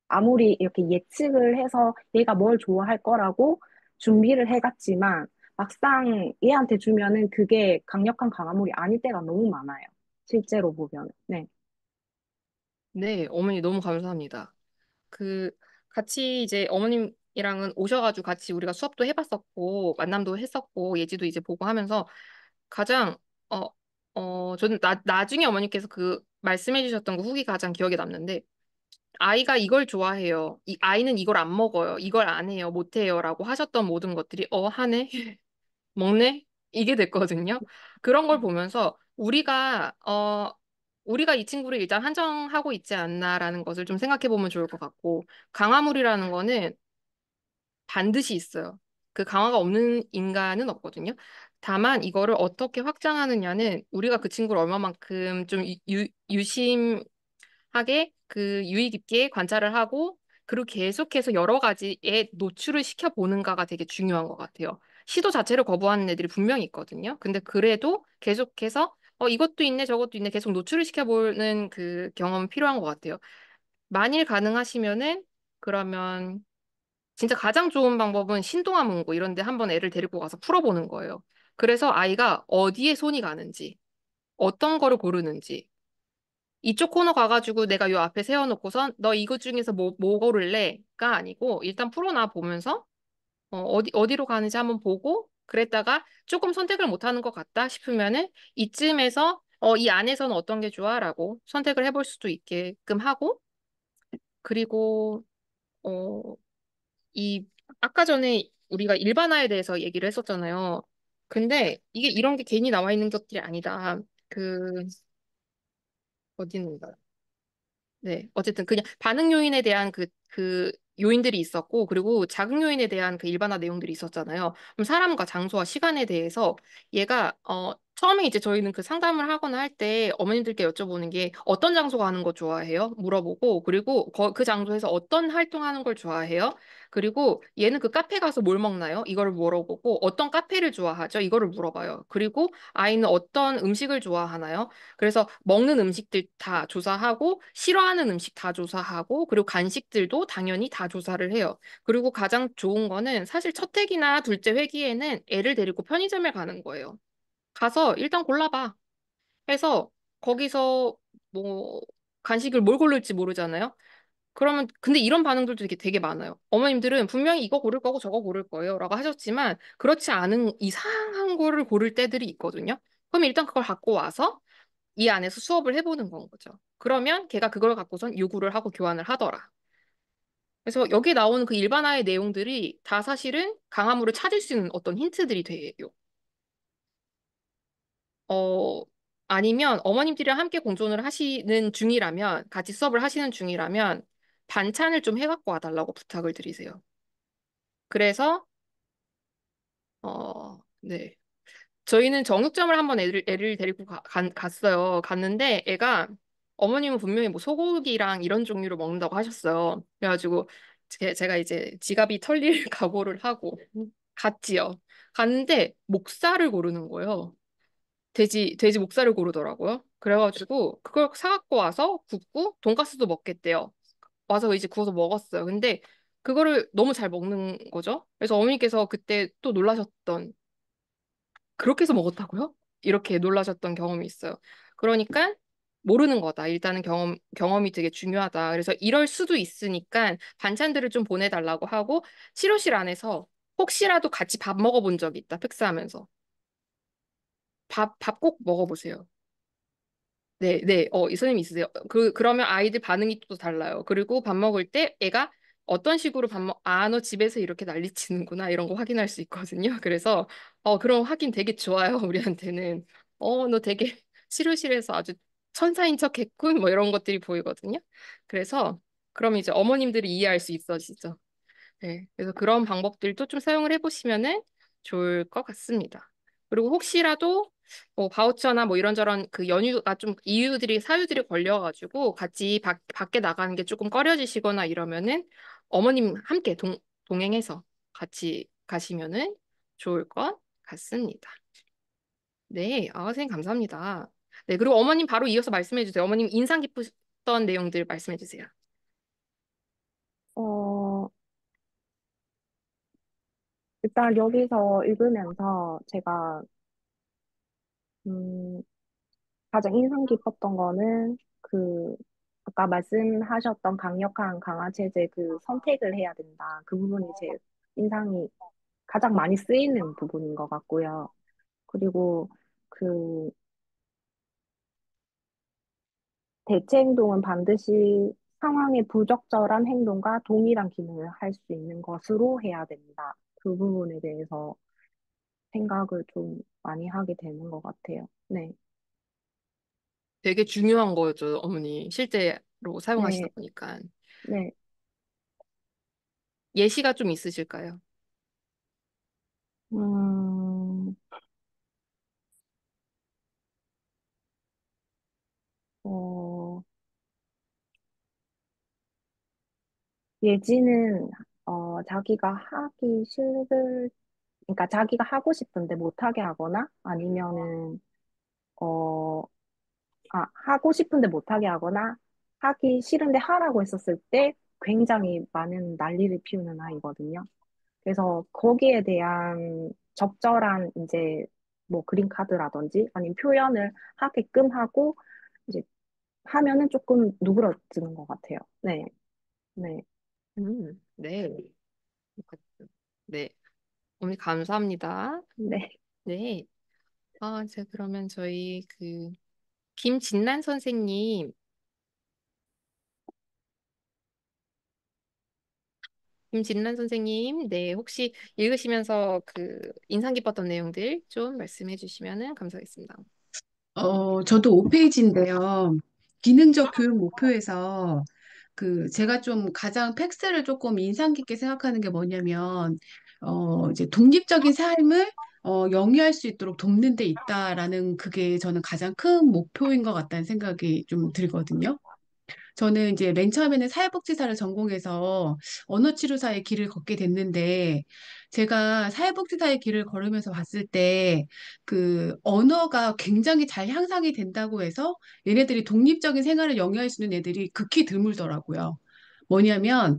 아무리 이렇게 예측을 해서 얘가 뭘 좋아할 거라고 준비를 해갔지만 막상 얘한테 주면은 그게 강력한 강화물이 아닐 때가 너무 많아요. 실제로 보면. 네. 네, 어머니 너무 감사합니다. 그 같이 이제 어머님이랑은 오셔가지고 같이 우리가 수업도 해봤었고 만남도 했었고 예지도 이제 보고 하면서 가장 어 저는 나중에 어머니께서 그 말씀해 주셨던 그 후기 가장 기억에 남는데 아이가 이걸 좋아해요. 이 아이는 이걸 안 먹어요. 이걸 안 해요. 못 해요라고 하셨던 모든 것들이 하네. 먹네? 이게 됐거든요. 그런 걸 보면서 우리가 이 친구를 일단 한정하고 있지 않나라는 것을 좀 생각해 보면 좋을 것 같고, 강화물이라는 거는 반드시 있어요. 그 강화가 없는 인간은 없거든요. 다만 이거를 어떻게 확장하느냐는 우리가 그 친구를 얼마만큼 좀 유심하게 그 유의 깊게 관찰을 하고 그리고 계속해서 여러 가지에 노출을 시켜보는가가 되게 중요한 것 같아요. 시도 자체를 거부하는 애들이 분명히 있거든요. 근데 그래도 계속해서 이것도 있네 저것도 있네 계속 노출을 시켜보는 그 경험이 필요한 것 같아요. 만일 가능하시면은 그러면 진짜 가장 좋은 방법은 신동아 문고 이런 데 한번 애를 데리고 가서 풀어보는 거예요. 그래서 아이가 어디에 손이 가는지, 어떤 거를 고르는지, 이쪽 코너 가가지고 내가 요 앞에 세워놓고선 너 이거 중에서 뭐 고를래?가 아니고 일단 풀어놔 보면서 어디로 가는지 한번 보고 그랬다가 조금 선택을 못하는 것 같다 싶으면은 이쯤에서 이 안에서는 어떤 게 좋아라고 선택을 해볼 수도 있게끔 하고 그리고 어, 이 아까 전에 우리가 일반화에 대해서 얘기를 했었잖아요. 근데 이게 이런 게 괜히 나와 있는 것들이 아니다. 어디는가? 네, 어쨌든 그냥 반응 요인에 대한 그 요인들이 있었고, 그리고 자극 요인에 대한 그 일반화 내용들이 있었잖아요. 그럼 사람과 장소와 시간에 대해서 얘가, 처음에 이제 저희는 그 상담을 하거나 할 때 어머님들께 여쭤보는 게 어떤 장소 가는 거 좋아해요? 물어보고, 그리고 그 장소에서 어떤 활동하는 걸 좋아해요? 그리고 얘는 그 카페 가서 뭘 먹나요? 이거를 물어보고, 어떤 카페를 좋아하죠? 이거를 물어봐요. 그리고 아이는 어떤 음식을 좋아하나요? 그래서 먹는 음식들 다 조사하고 싫어하는 음식 다 조사하고 그리고 간식들도 당연히 다 조사를 해요. 그리고 가장 좋은 거는 사실 첫 회기나 둘째 회기에는 애를 데리고 편의점에 가는 거예요. 가서 일단 골라봐. 해서 거기서 뭐 간식을 뭘 고를지 모르잖아요. 그러면 근데 이런 반응들도 되게 많아요. 어머님들은 분명히 이거 고를 거고 저거 고를 거예요 라고 하셨지만 그렇지 않은 이상한 거를 고를 때들이 있거든요. 그럼 일단 그걸 갖고 와서 이 안에서 수업을 해보는 건 거죠. 그러면 걔가 그걸 갖고선 요구를 하고 교환을 하더라. 그래서 여기 나오는 그 일반화의 내용들이 다 사실은 강화물을 찾을 수 있는 어떤 힌트들이 돼요. 어, 아니면 어머님들이랑 함께 공존을 하시는 중이라면, 같이 수업을 하시는 중이라면, 반찬을 좀 해갖고 와달라고 부탁을 드리세요. 그래서, 네. 저희는 정육점을 한번 애를 데리고 갔어요. 갔는데 애가 어머님은 분명히 뭐 소고기랑 이런 종류를 먹는다고 하셨어요. 그래가지고 제가 이제 지갑이 털릴 각오를 하고 갔지요. 갔는데 목살을 고르는 거예요. 돼지 목살을 고르더라고요. 그래가지고 그걸 사갖고 와서 굽고 돈가스도 먹겠대요. 와서 이제 구워서 먹었어요. 근데 그거를 너무 잘 먹는 거죠. 그래서 어머니께서 그때 또 놀라셨던 그렇게 해서 먹었다고요? 이렇게 놀라셨던 경험이 있어요. 그러니까 모르는 거다. 일단은 경험이 되게 중요하다. 그래서 이럴 수도 있으니까 반찬들을 좀 보내달라고 하고 치료실 안에서 혹시라도 같이 밥 먹어본 적이 있다. 팩스하면서. 밥 꼭 먹어보세요. 네, 네, 이 선생님 있으세요. 그러면 아이들 반응이 또 달라요. 그리고 밥 먹을 때 애가 어떤 식으로 너 집에서 이렇게 난리치는구나, 이런 거 확인할 수 있거든요. 그래서, 그럼 확인 되게 좋아요, 우리한테는. 너 되게 치료실에서 아주 천사인 척 했군, 뭐 이런 것들이 보이거든요. 그래서, 그럼 이제 어머님들이 이해할 수 있어지죠. 네, 그래서 그런 방법들도 좀 사용을 해보시면은 좋을 것 같습니다. 그리고 혹시라도 뭐 바우처나 뭐 이런저런 그 연유가 좀 사유들이 걸려가지고 같이 밖에 나가는 게 조금 꺼려지시거나 이러면은 어머님 함께 동행해서 같이 가시면은 좋을 것 같습니다. 네, 선생님 감사합니다. 네, 그리고 어머님 바로 이어서 말씀해 주세요. 어머님 인상 깊으셨던 내용들 말씀해 주세요. 어, 일단 여기서 읽으면서 제가, 음, 가장 인상 깊었던 거는 아까 말씀하셨던 강력한 강화 체제 선택을 해야 된다. 그 부분이 제 인상이 가장 많이 쓰이는 부분인 것 같고요. 그리고 그 대체 행동은 반드시 상황의 부적절한 행동과 동일한 기능을 할 수 있는 것으로 해야 된다. 그 부분에 대해서 생각을 좀 많이 하게 되는 것 같아요. 네, 되게 중요한 거죠, 어머니. 실제로 사용하시다 네, 보니까. 네. 예시가 좀 있으실까요? 음, 어, 예지는 자기가 하기 싫을, 그러니까 자기가 하고 싶은데 못하게 하거나 아니면은 어, 하고 싶은데 못하게 하거나 하기 싫은데 하라고 했었을 때 굉장히 많은 난리를 피우는 아이거든요. 그래서 거기에 대한 적절한 이제 뭐 그림카드라든지 아니면 표현을 하게끔 하고 이제 하면은 조금 누그러지는 것 같아요. 네, 네, 네. 네. 어머니 감사합니다. 네. 네. 이제 그러면 저희 김진란 선생님, 김진란 선생님, 네. 혹시 읽으시면서 인상 깊었던 내용들 좀 말씀해 주시면 감사하겠습니다. 저도 5페이지인데요. 기능적 교육 목표에서 제가 좀 가장 팩스를 조금 인상 깊게 생각하는 게 뭐냐면, 이제 독립적인 삶을 영위할 수 있도록 돕는 데 있다라는 그게 저는 가장 큰 목표인 것 같다는 생각이 좀 들거든요. 저는 이제 맨 처음에는 사회복지사를 전공해서 언어치료사의 길을 걷게 됐는데, 제가 사회복지사의 길을 걸으면서 봤을 때, 언어가 굉장히 잘 향상이 된다고 해서 얘네들이 독립적인 생활을 영위할 수 있는 애들이 극히 드물더라고요. 뭐냐면,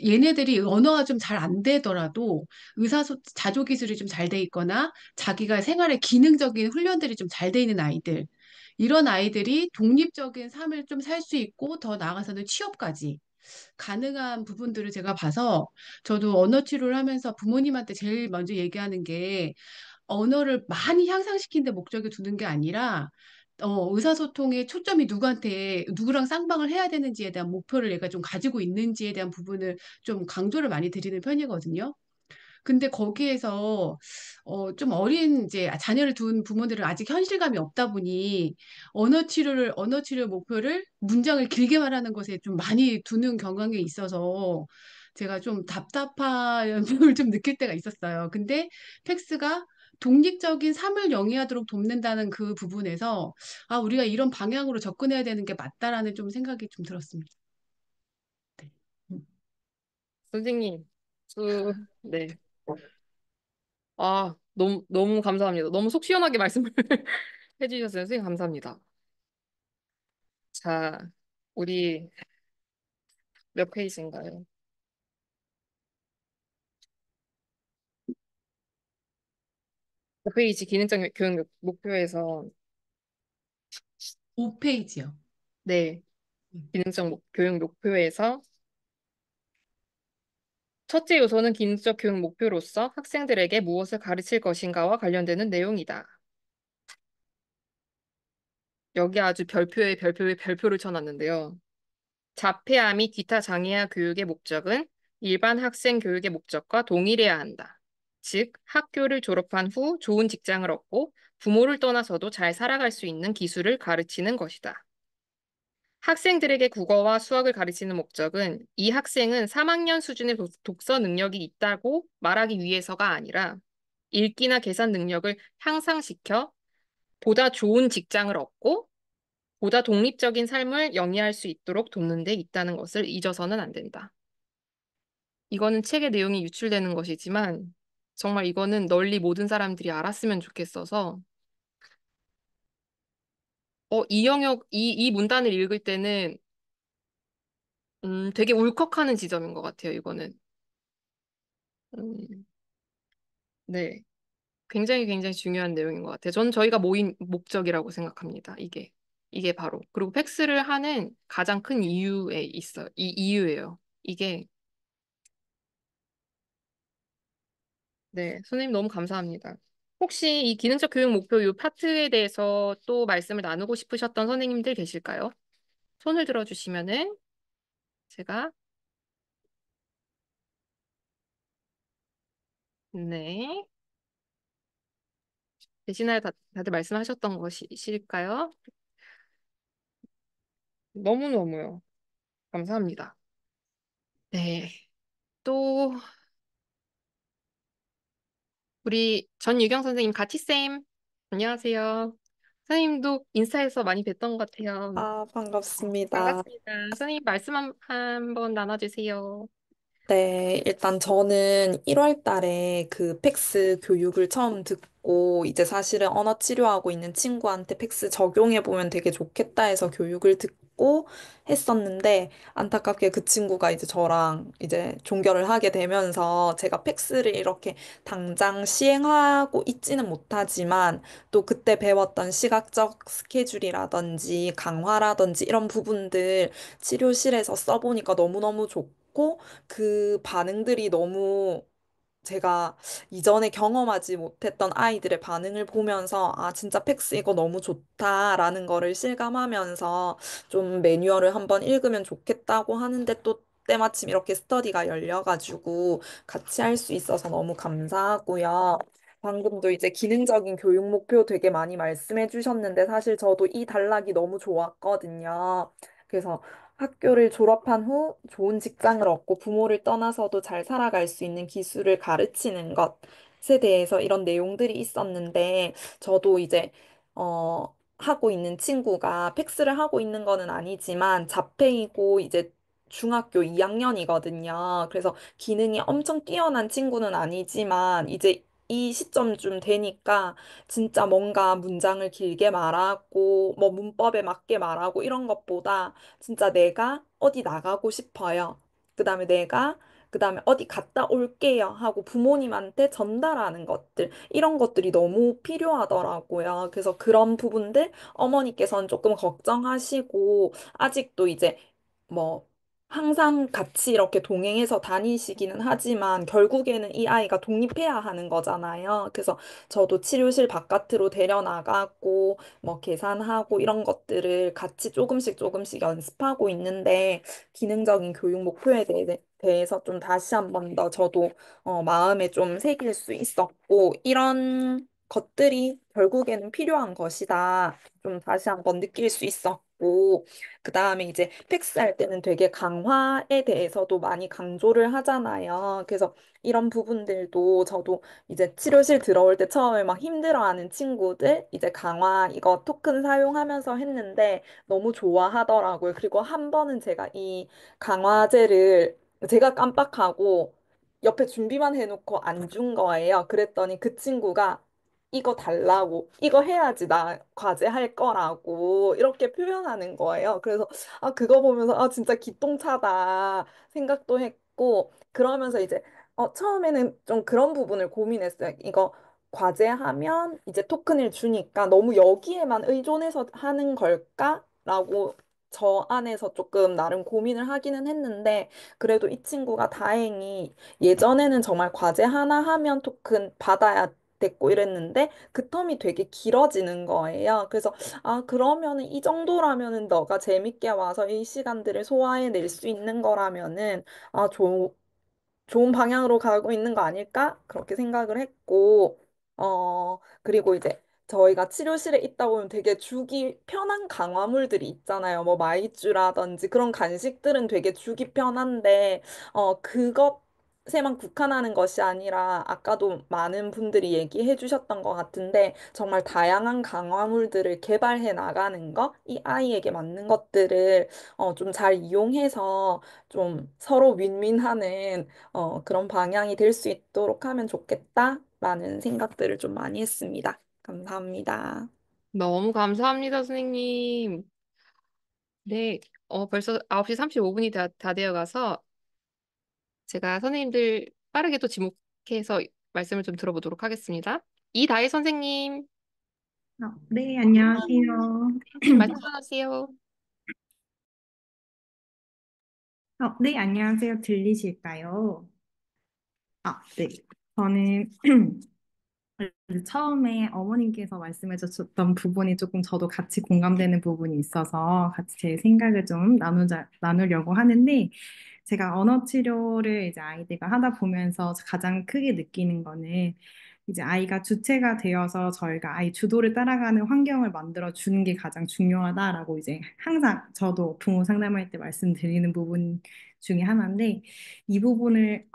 얘네들이 언어가 좀 잘 안 되더라도 자조 기술이 좀 잘 돼 있거나 자기가 생활의 기능적인 훈련들이 좀 잘 돼 있는 아이들, 이런 아이들이 독립적인 삶을 좀 살 수 있고 더 나아가서는 취업까지 가능한 부분들을 제가 봐서 저도 언어 치료를 하면서 부모님한테 제일 먼저 얘기하는 게 언어를 많이 향상시키는 데 목적을 두는 게 아니라 의사소통의 초점이 누구랑 쌍방을 해야 되는지에 대한 목표를 얘가 좀 가지고 있는지에 대한 부분을 좀 강조를 많이 드리는 편이거든요. 근데 거기에서 좀 어린 이제 자녀를 둔 부모들은 아직 현실감이 없다 보니 언어 치료 목표를 문장을 길게 말하는 것에 좀 많이 두는 경향이 있어서 제가 좀 답답함을 좀 느낄 때가 있었어요. 근데 팩스가 독립적인 삶을 영위하도록 돕는다는 그 부분에서 우리가 이런 방향으로 접근해야 되는 게 맞다라는 좀 생각이 좀 들었습니다. 네. 선생님, 네. 너무, 너무 감사합니다. 너무 속 시원하게 말씀을 해주셨어요. 선생님, 감사합니다. 자, 우리 몇 페이지인가요? 몇 페이지 기능적 교육 목표에서, 5페이지요. 네, 교육 목표에서 첫째 요소는 기능적 교육 목표로서 학생들에게 무엇을 가르칠 것인가와 관련되는 내용이다. 여기 아주 별표에 별표에 별표를 쳐놨는데요. 자폐아 및 기타 장애아 교육의 목적은 일반 학생 교육의 목적과 동일해야 한다. 즉, 학교를 졸업한 후 좋은 직장을 얻고 부모를 떠나서도 잘 살아갈 수 있는 기술을 가르치는 것이다. 학생들에게 국어와 수학을 가르치는 목적은 이 학생은 3학년 수준의 독서 능력이 있다고 말하기 위해서가 아니라 읽기나 계산 능력을 향상시켜 보다 좋은 직장을 얻고 보다 독립적인 삶을 영위할 수 있도록 돕는 데 있다는 것을 잊어서는 안 된다. 이거는 책의 내용이 유출되는 것이지만 정말 이거는 널리 모든 사람들이 알았으면 좋겠어서 이 영역, 이 문단을 읽을 때는, 되게 울컥하는 지점인 것 같아요, 이거는. 음, 네. 굉장히 굉장히 중요한 내용인 것 같아요. 저는 저희가 모인 목적이라고 생각합니다, 이게. 이게 바로. 그리고 팩스를 하는 가장 큰 이유에 있어요. 이 이유예요. 이게, 네. 선생님 너무 감사합니다. 혹시 이 기능적 교육 목표 이 파트에 대해서 또 말씀을 나누고 싶으셨던 선생님들 계실까요? 손을 들어주시면은 제가, 네. 대신하여 다들 말씀하셨던 것이실까요? 너무너무요. 감사합니다. 네. 또, 우리 전유경 선생님, 가치쌤. 안녕하세요. 선생님도 인스타에서 많이 뵀던 것 같아요. 아, 반갑습니다. 반갑습니다. 선생님 말씀 한번 나눠주세요. 네, 일단 저는 1월 달에 그 팩스 교육을 처음 듣고 이제 사실은 언어 치료하고 있는 친구한테 팩스 적용해 보면 되게 좋겠다 해서 교육을 듣고 했었는데 안타깝게 그 친구가 이제 저랑 이제 종결을 하게 되면서 제가 팩스를 이렇게 당장 시행하고 있지는 못하지만 또 그때 배웠던 시각적 스케줄이라든지 강화라든지 이런 부분들 치료실에서 써보니까 너무너무 좋고 그 반응들이 너무 제가 이전에 경험하지 못했던 아이들의 반응을 보면서 아, 진짜 팩스 이거 너무 좋다라는 거를 실감하면서 좀 매뉴얼을 한번 읽으면 좋겠다고 하는데 또 때마침 이렇게 스터디가 열려가지고 같이 할 수 있어서 너무 감사하고요. 방금도 이제 기능적인 교육 목표 되게 많이 말씀해 주셨는데 사실 저도 이 단락이 너무 좋았거든요. 그래서 학교를 졸업한 후 좋은 직장을 얻고 부모를 떠나서도 잘 살아갈 수 있는 기술을 가르치는 것에 대해서 이런 내용들이 있었는데, 저도 이제, 하고 있는 친구가 팩스를 하고 있는 거는 아니지만 자폐이고 이제 중학교 2학년이거든요. 그래서 기능이 엄청 뛰어난 친구는 아니지만 이제 이 시점쯤 되니까 진짜 뭔가 문장을 길게 말하고 뭐 문법에 맞게 말하고 이런 것보다 진짜 내가 어디 나가고 싶어요. 그다음에 그다음에 어디 갔다 올게요 하고 부모님한테 전달하는 것들 이런 것들이 너무 필요하더라고요. 그래서 그런 부분들 어머니께서는 조금 걱정하시고 아직도 이제 뭐 항상 같이 이렇게 동행해서 다니시기는 하지만 결국에는 이 아이가 독립해야 하는 거잖아요. 그래서 저도 치료실 바깥으로 데려나가고 뭐 계산하고 이런 것들을 같이 조금씩 조금씩 연습하고 있는데 기능적인 교육 목표에 대해서 좀 다시 한 번 더 저도 마음에 좀 새길 수 있었고 이런 것들이 결국에는 필요한 것이다. 좀 다시 한 번 느낄 수 있었고 그 다음에 이제 팩스 할 때는 되게 강화에 대해서도 많이 강조를 하잖아요. 그래서 이런 부분들도 저도 이제 치료실 들어올 때 처음에 막 힘들어하는 친구들 이제 강화 이거 토큰 사용하면서 했는데 너무 좋아하더라고요. 그리고 한 번은 제가 이 강화제를 제가 깜빡하고 옆에 준비만 해놓고 안 준 거예요. 그랬더니 그 친구가 이거 달라고, 이거 해야지 나 과제 할 거라고 이렇게 표현하는 거예요. 그래서 아, 그거 보면서 아, 진짜 기똥차다 생각도 했고 그러면서 이제 처음에는 좀 그런 부분을 고민했어요. 이거 과제하면 이제 토큰을 주니까 너무 여기에만 의존해서 하는 걸까라고 저 안에서 조금 나름 고민을 하기는 했는데 그래도 이 친구가 다행히 예전에는 정말 과제 하나 하면 토큰 받아야 됐고 이랬는데 그 텀이 되게 길어지는 거예요. 그래서 아 그러면은 이 정도라면은 너가 재밌게 와서 이 시간들을 소화해낼 수 있는 거라면은 아 좋은 방향으로 가고 있는 거 아닐까? 그렇게 생각을 했고, 그리고 이제 저희가 치료실에 있다 보면 되게 주기 편한 강화물들이 있잖아요. 뭐 마이쮸라든지 그런 간식들은 되게 주기 편한데, 그것에만 국한하는 것이 아니라 아까도 많은 분들이 얘기해 주셨던 것 같은데, 정말 다양한 강화물들을 개발해 나가는 거, 이 아이에게 맞는 것들을 좀 잘 이용해서 좀 서로 윈윈하는 그런 방향이 될 수 있도록 하면 좋겠다라는 생각들을 좀 많이 했습니다. 감사합니다. 너무 감사합니다, 선생님. 네, 벌써 9시 35분이 다 되어 가서 제가 선생님들 빠르게 또 지목해서 말씀을 좀 들어보도록 하겠습니다. 이다혜 선생님, 네, 안녕하세요. 선생님 말씀 하세요. 네, 안녕하세요. 들리실까요? 네. 저는 처음에 어머님께서 말씀해 주셨던 부분이 조금 저도 같이 공감되는 부분이 있어서 같이 제 생각을 좀 나누려고 하는데, 제가 언어 치료를 이제 아이들과 하다 보면서 가장 크게 느끼는 거는 이제 아이가 주체가 되어서 저희가 아이 주도를 따라가는 환경을 만들어 주는 게 가장 중요하다라고 이제 항상 저도 부모 상담할 때 말씀드리는 부분 중에 하나인데, 이 부분을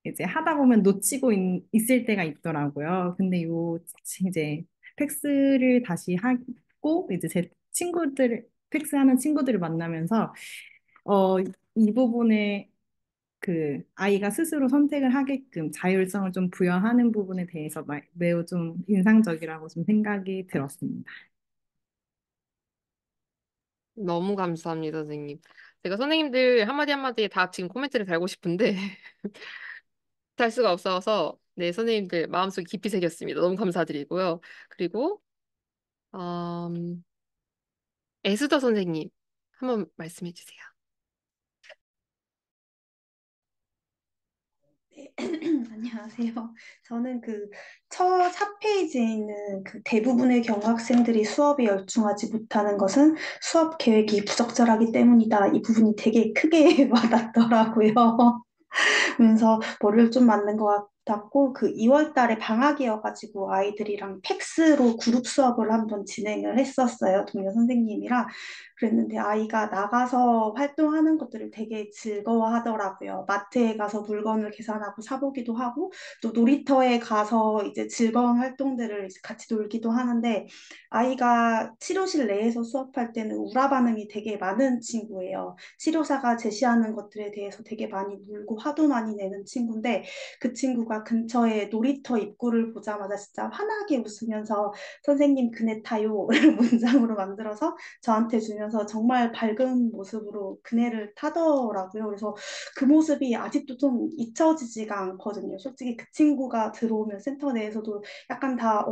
이제 하다 보면 놓치고 있을 때가 있더라고요. 근데 이제 팩스를 다시 하고 이제 제 팩스하는 친구들을 만나면서 어, 이 부분에 그 아이가 스스로 선택을 하게끔 자율성을 좀 부여하는 부분에 대해서 매우 좀 인상적이라고 좀 생각이 들었습니다. 너무 감사합니다, 선생님. 제가 선생님들 한마디 한마디에 다 지금 코멘트를 달고 싶은데 달 수가 없어서 네, 선생님들 마음속에 깊이 새겼습니다. 너무 감사드리고요. 그리고 음, 에스더 선생님 한번 말씀해 주세요. 네, 안녕하세요. 저는 그 첫 4페이지에 있는 그 대부분의 경학생들이 수업에 열중하지 못하는 것은 수업 계획이 부적절하기 때문이다. 이 부분이 되게 크게 와닿더라고요. 그래서 머리를 좀 맞는 것 같았고, 그 2월 달에 방학이어가지고 아이들이랑 팩스로 그룹 수업을 한번 진행을 했었어요. 동료 선생님이랑. 그랬는데 아이가 나가서 활동하는 것들을 되게 즐거워하더라고요. 마트에 가서 물건을 계산하고 사보기도 하고, 또 놀이터에 가서 이제 즐거운 활동들을 이제 같이 놀기도 하는데, 아이가 치료실 내에서 수업할 때는 우라 반응이 되게 많은 친구예요. 치료사가 제시하는 것들에 대해서 되게 많이 물고 화도 많이 내는 친구인데, 그 친구가 근처에 놀이터 입구를 보자마자 진짜 환하게 웃으면서 선생님 그네 타요를 문장으로 만들어서 저한테 주면서 정말 밝은 모습으로 그네를 타더라고요. 그래서 그 모습이 아직도 좀 잊혀지지가 않거든요. 솔직히 그 친구가 들어오면 센터 내에서도 약간 다,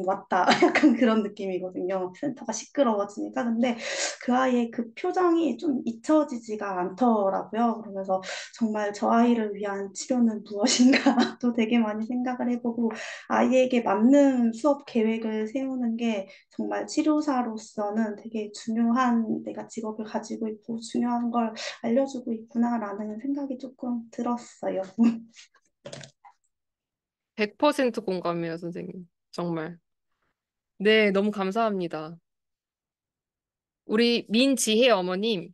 왔다. 약간 그런 느낌이거든요. 센터가 시끄러워지니까. 근데 그 아이의 그 표정이 좀 잊혀지지가 않더라고요. 그러면서 정말 저 아이를 위한 치료는 무엇인가 또 되게 많이 생각을 해보고, 아이에게 맞는 수업 계획을 세우는 게 정말 치료사로서는 되게 중요한, 내가 직업을 가지고 있고 중요한 걸 알려주고 있구나라는 생각이 조금 들었어요. 100% 공감해요, 선생님. 정말. 네, 너무 감사합니다. 우리 민지혜 어머님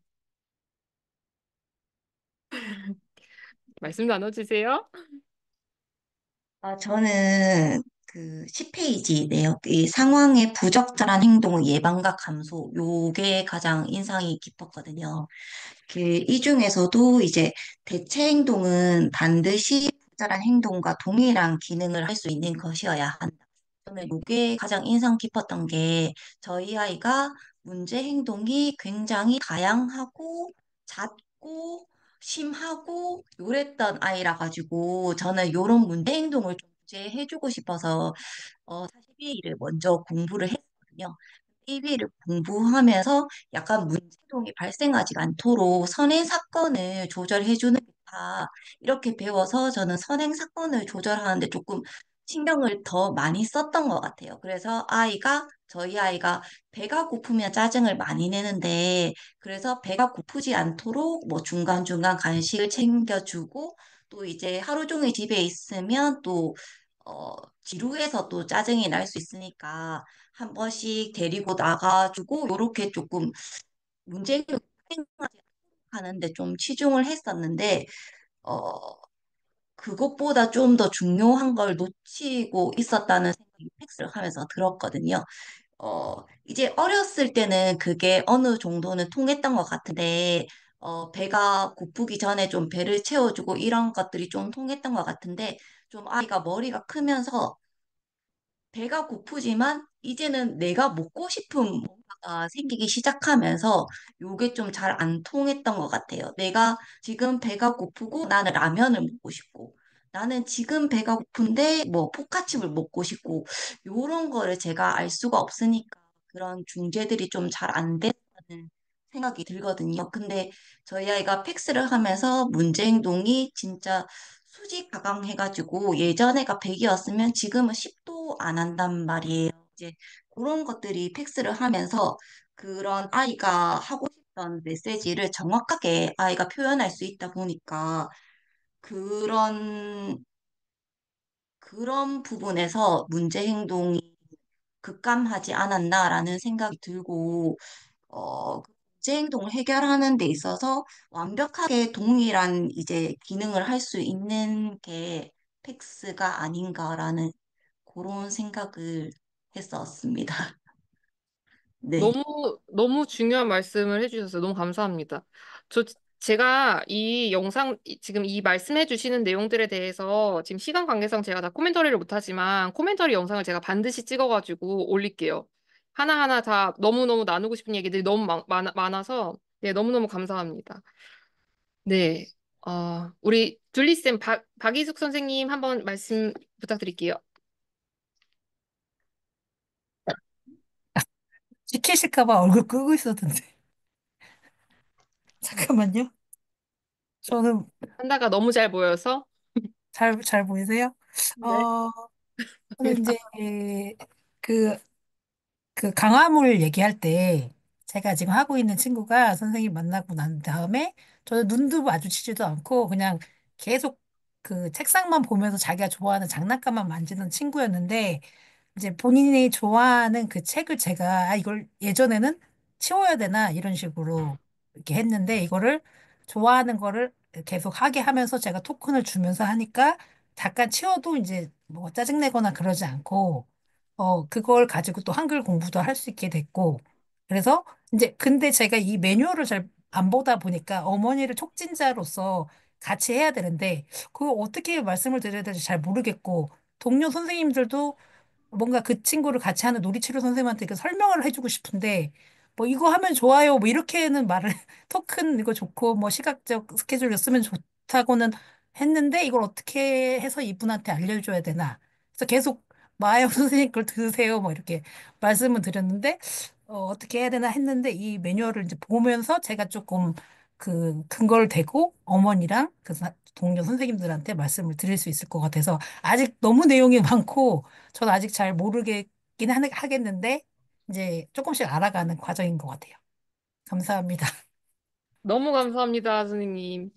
말씀 나눠주세요. 저는 그 10페이지인데요. 이 상황의 부적절한 행동의 예방과 감소, 요게 가장 인상이 깊었거든요. 이 중에서도 이제 대체 행동은 반드시 부적절한 행동과 동일한 기능을 할 수 있는 것이어야 한다. 저는 이게 가장 인상 깊었던 게 저희 아이가 문제 행동이 굉장히 다양하고 잦고 심하고 요랬던 아이라 가지고 저는 요런 문제 행동을 좀 구제해주고 싶어서 42일을 먼저 공부를 했거든요. 1일을 공부하면서 약간 문제동이 발생하지 않도록 선행 사건을 조절해주는 게 좋다. 이렇게 배워서 저는 선행 사건을 조절하는데 조금 신경을 더 많이 썼던 것 같아요. 그래서 저희 아이가 배가 고프면 짜증을 많이 내는데, 그래서 배가 고프지 않도록 뭐 중간중간 간식을 챙겨주고, 또 이제 하루 종일 집에 있으면 또 어, 지루해서 또 짜증이 날 수 있으니까 한 번씩 데리고 나가주고 요렇게 조금 문제를 해결하지 하는데 좀 치중을 했었는데 어, 그것보다 좀 더 중요한 걸 놓치고 있었다는 생각이 팩스를 하면서 들었거든요. 이제 어렸을 때는 그게 어느 정도는 통했던 것 같은데, 배가 고프기 전에 좀 배를 채워주고 이런 것들이 좀 통했던 것 같은데, 좀 아이가 머리가 크면서 배가 고프지만 이제는 내가 먹고 싶은 뭔가가 생기기 시작하면서 요게 좀 잘 안 통했던 것 같아요. 내가 지금 배가 고프고 나는 라면을 먹고 싶고 나는 지금 배가 고픈데 뭐 포카칩을 먹고 싶고 요런 거를 제가 알 수가 없으니까 그런 중재들이 좀 잘 안 된다는 생각이 들거든요. 근데 저희 아이가 팩스를 하면서 문제 행동이 진짜 수지가강해가지고 예전에가 100이었으면 지금은 10도 안 한단 말이에요. 이제 그런 것들이 팩스를 하면서 그런 아이가 하고 싶던 메시지를 정확하게 아이가 표현할 수 있다 보니까 그런 그런 부분에서 문제 행동이 급감하지 않았나라는 생각이 들고 그 문제 행동을 해결하는 데 있어서 완벽하게 동일한 이제 기능을 할 수 있는 게 팩스가 아닌가라는 그런 생각을 했었습니다. 네. 너무, 너무 중요한 말씀을 해주셨어요. 너무 감사합니다. 저, 제가 이 영상, 지금 이 말씀해 주시는 내용들에 대해서 지금 시간 관계상 제가 다 코멘터리를 못하지만 코멘터리 영상을 제가 반드시 찍어가지고 올릴게요. 하나하나 다 너무너무 나누고 싶은 얘기들이 너무 많아서 네, 너무너무 감사합니다. 네. 우리 둘리쌤 박이숙 선생님 한번 말씀 부탁드릴게요. 시키실까 봐 얼굴 끄고 있었던데. 잠깐만요. 저는 한다가 너무 잘 보여서. 잘 보이세요? 네. 어, 저는 이제 그, 그 강화물 얘기할 때 제가 지금 하고 있는 친구가 선생님 만나고 난 다음에 저는 눈도 마주치지도 않고 그냥 계속 그 책상만 보면서 자기가 좋아하는 장난감만 만지는 친구였는데 이제 본인이 좋아하는 그 책을 제가 이걸 예전에는 치워야 되나 이런 식으로 이렇게 했는데 이거를 좋아하는 거를 계속 하게 하면서 제가 토큰을 주면서 하니까 잠깐 치워도 이제 뭐 짜증내거나 그러지 않고 그걸 가지고 또 한글 공부도 할 수 있게 됐고 그래서 이제 근데 제가 이 매뉴얼을 잘 안 보다 보니까 어머니를 촉진자로서 같이 해야 되는데 그거 어떻게 말씀을 드려야 될지 잘 모르겠고 동료 선생님들도 뭔가 그 친구를 같이 하는 놀이치료 선생님한테 그 설명을 해주고 싶은데 뭐 이거 하면 좋아요 뭐 이렇게는 말을 토큰 이거 좋고 뭐 시각적 스케줄로 쓰면 좋다고는 했는데 이걸 어떻게 해서 이분한테 알려줘야 되나 그래서 계속 마영 선생님 걸 들으세요 뭐 이렇게 말씀을 드렸는데 어떻게 해야 되나 했는데 이 매뉴얼을 이제 보면서 제가 조금 그 근거를 대고 어머니랑 그 동료 선생님들한테 말씀을 드릴 수 있을 것 같아서 아직 너무 내용이 많고 저는 아직 잘 모르겠긴 하겠는데, 이제 조금씩 알아가는 과정인 것 같아요. 감사합니다. 너무 감사합니다, 선생님.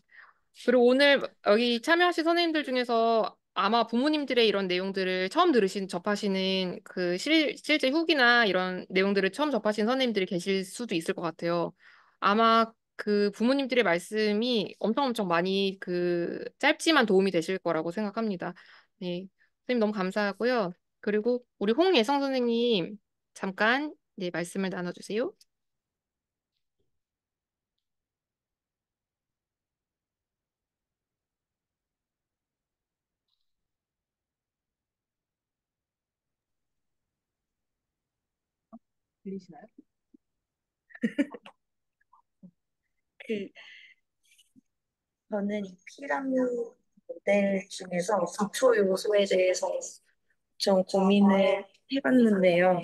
그리고 오늘 여기 참여하신 선생님들 중에서 아마 부모님들의 이런 내용들을 처음 접하시는 그 실제 후기나 이런 내용들을 처음 접하신 선생님들이 계실 수도 있을 것 같아요. 아마 그 부모님들의 말씀이 엄청 엄청 많이 그 짧지만 도움이 되실 거라고 생각합니다. 네. 선생님 너무 감사하고요. 그리고 우리 홍예성 선생님 잠깐 네, 말씀을 나눠주세요. 들리시나요? 그 저는 이 피라미드 모델 중에서 기초 요소에 대해서 좀 고민을 해봤는데요.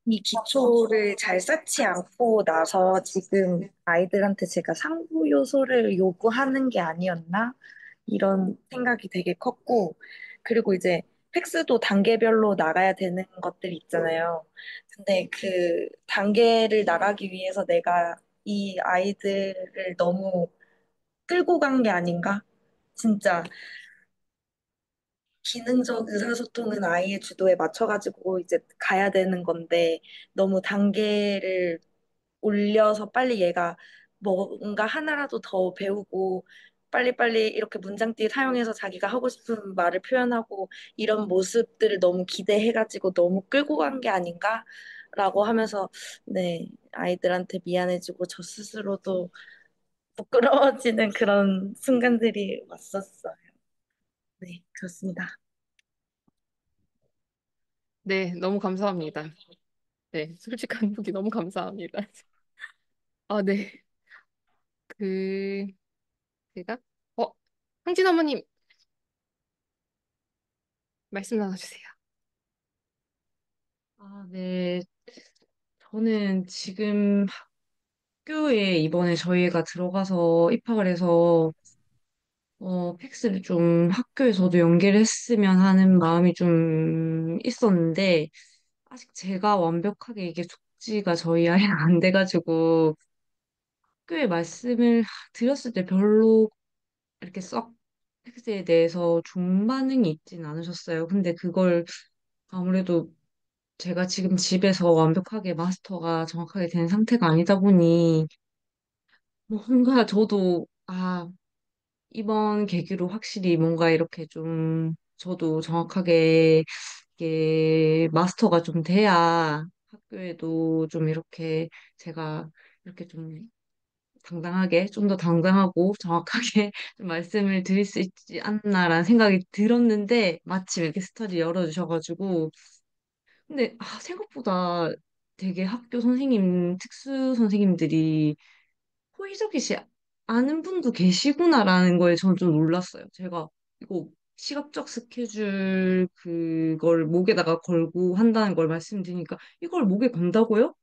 이 기초를 잘 쌓지 않고 나서 지금 아이들한테 제가 상부 요소를 요구하는 게 아니었나? 이런 생각이 되게 컸고, 그리고 이제 획수도 단계별로 나가야 되는 것들이 있잖아요. 근데 그 단계를 나가기 위해서 내가 이 아이들을 너무 끌고 간 게 아닌가? 진짜 기능적 의사소통은 아이의 주도에 맞춰가지고 이제 가야 되는 건데 너무 단계를 올려서 빨리 얘가 뭔가 하나라도 더 배우고 빨리빨리 이렇게 문장띠 사용해서 자기가 하고 싶은 말을 표현하고 이런 모습들을 너무 기대해가지고 너무 끌고 간 게 아닌가라고 하면서 네, 아이들한테 미안해지고 저 스스로도 부끄러워지는 그런 순간들이 왔었어요. 네, 그렇습니다. 네, 너무 감사합니다. 네, 솔직한 후기 너무 감사합니다. 아, 네. 그, 제가, 어, 황진 어머님, 말씀 나눠주세요. 아, 네. 저는 지금 학교에 이번에 저희가 들어가서 입학을 해서 팩스를 좀 학교에서도 연계를 했으면 하는 마음이 좀 있었는데 아직 제가 완벽하게 이게 숙지가 저희 아이는 안 돼가지고 학교에 말씀을 드렸을 때 별로 이렇게 썩 팩스에 대해서 좋은 반응이 있진 않으셨어요. 근데 그걸 아무래도 제가 지금 집에서 완벽하게 마스터가 정확하게 된 상태가 아니다 보니 뭔가 저도 이번 계기로 확실히 뭔가 이렇게 좀 저도 정확하게 이게 마스터가 좀 돼야 학교에도 좀 이렇게 제가 이렇게 좀 당당하게 좀 더 당당하고 정확하게 좀 말씀을 드릴 수 있지 않나라는 생각이 들었는데 마침 이렇게 스터디 열어주셔가지고 근데 생각보다 되게 학교 선생님 특수 선생님들이 호의적이시 않은 분도 계시구나라는 거에 저는 좀 놀랐어요. 제가 이거 시각적 스케줄 그걸 목에다가 걸고 한다는 걸 말씀드리니까 이걸 목에 건다고요?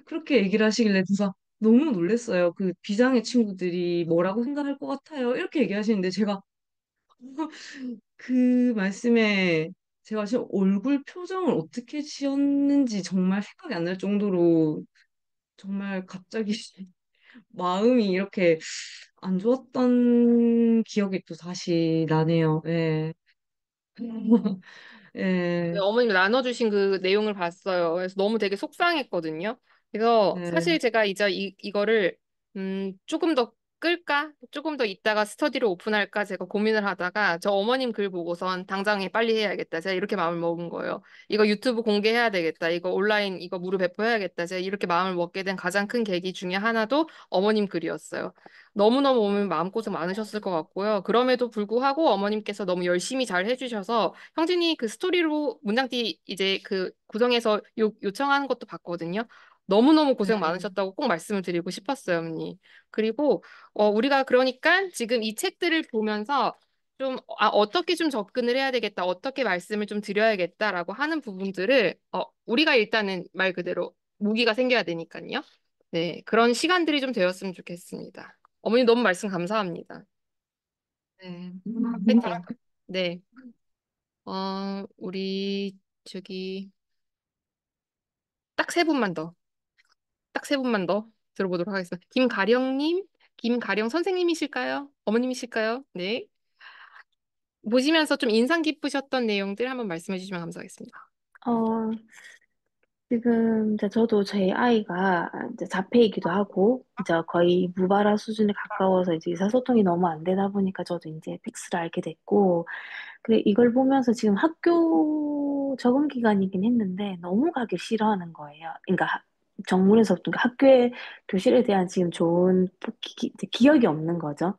그렇게 얘기를 하시길래 진짜 너무 놀랐어요. 그 비장의 친구들이 뭐라고 생각할 것 같아요. 이렇게 얘기하시는데 제가 그 말씀에 제가 지금 얼굴 표정을 어떻게 지었는지 정말 생각이 안 날 정도로 정말 갑자기 마음이 이렇게 안 좋았던 기억이 또 다시 나네요. 예. 네, 예. 어머님 나눠주신 그 내용을 봤어요. 그래서 너무 되게 속상했거든요. 그래서 네. 사실 제가 이제 이거를 조금 더 끌까? 조금 더 이따가 스터디를 오픈할까? 제가 고민을 하다가 저 어머님 글 보고선 당장에 빨리 해야겠다. 제가 이렇게 마음을 먹은 거예요. 이거 유튜브 공개해야 되겠다. 이거 온라인 이거 무료 배포해야겠다. 제가 이렇게 마음을 먹게 된 가장 큰 계기 중에 하나도 어머님 글이었어요. 너무너무 오늘 마음고생 많으셨을 것 같고요. 그럼에도 불구하고 어머님께서 너무 열심히 잘 해주셔서 형진이 그 스토리로 문장띠 이제 그 구성해서 요청하는 것도 봤거든요. 너무너무 고생 네. 많으셨다고 꼭 말씀을 드리고 싶었어요, 언니. 그리고 우리가 그러니까 지금 이 책들을 보면서 좀 어떻게 좀 접근을 해야 되겠다, 어떻게 말씀을 좀 드려야겠다라고 하는 부분들을 우리가 일단은 말 그대로 무기가 생겨야 되니까요. 네, 그런 시간들이 좀 되었으면 좋겠습니다. 어머니 너무 말씀 감사합니다. 네. 파이팅. 네. 우리 저기 딱 세 분만 더, 딱 세 분만 더 들어보도록 하겠습니다. 김가령님, 김가령 선생님이실까요? 어머님이실까요? 네. 보시면서 좀 인상 깊으셨던 내용들 한번 말씀해 주시면 감사하겠습니다. 어, 지금 이제 저도 제 아이가 이제 자폐이기도 하고 이제 거의 무발화 수준에 가까워서 이제 의사소통이 너무 안 되다 보니까 저도 이제 픽스를 알게 됐고 그래 이걸 보면서 지금 학교 적응 기간이긴 했는데 너무 가기 싫어하는 거예요. 그러니까 정문에서부터 그러니까 학교에 교실에 대한 지금 좋은 기억이 없는 거죠.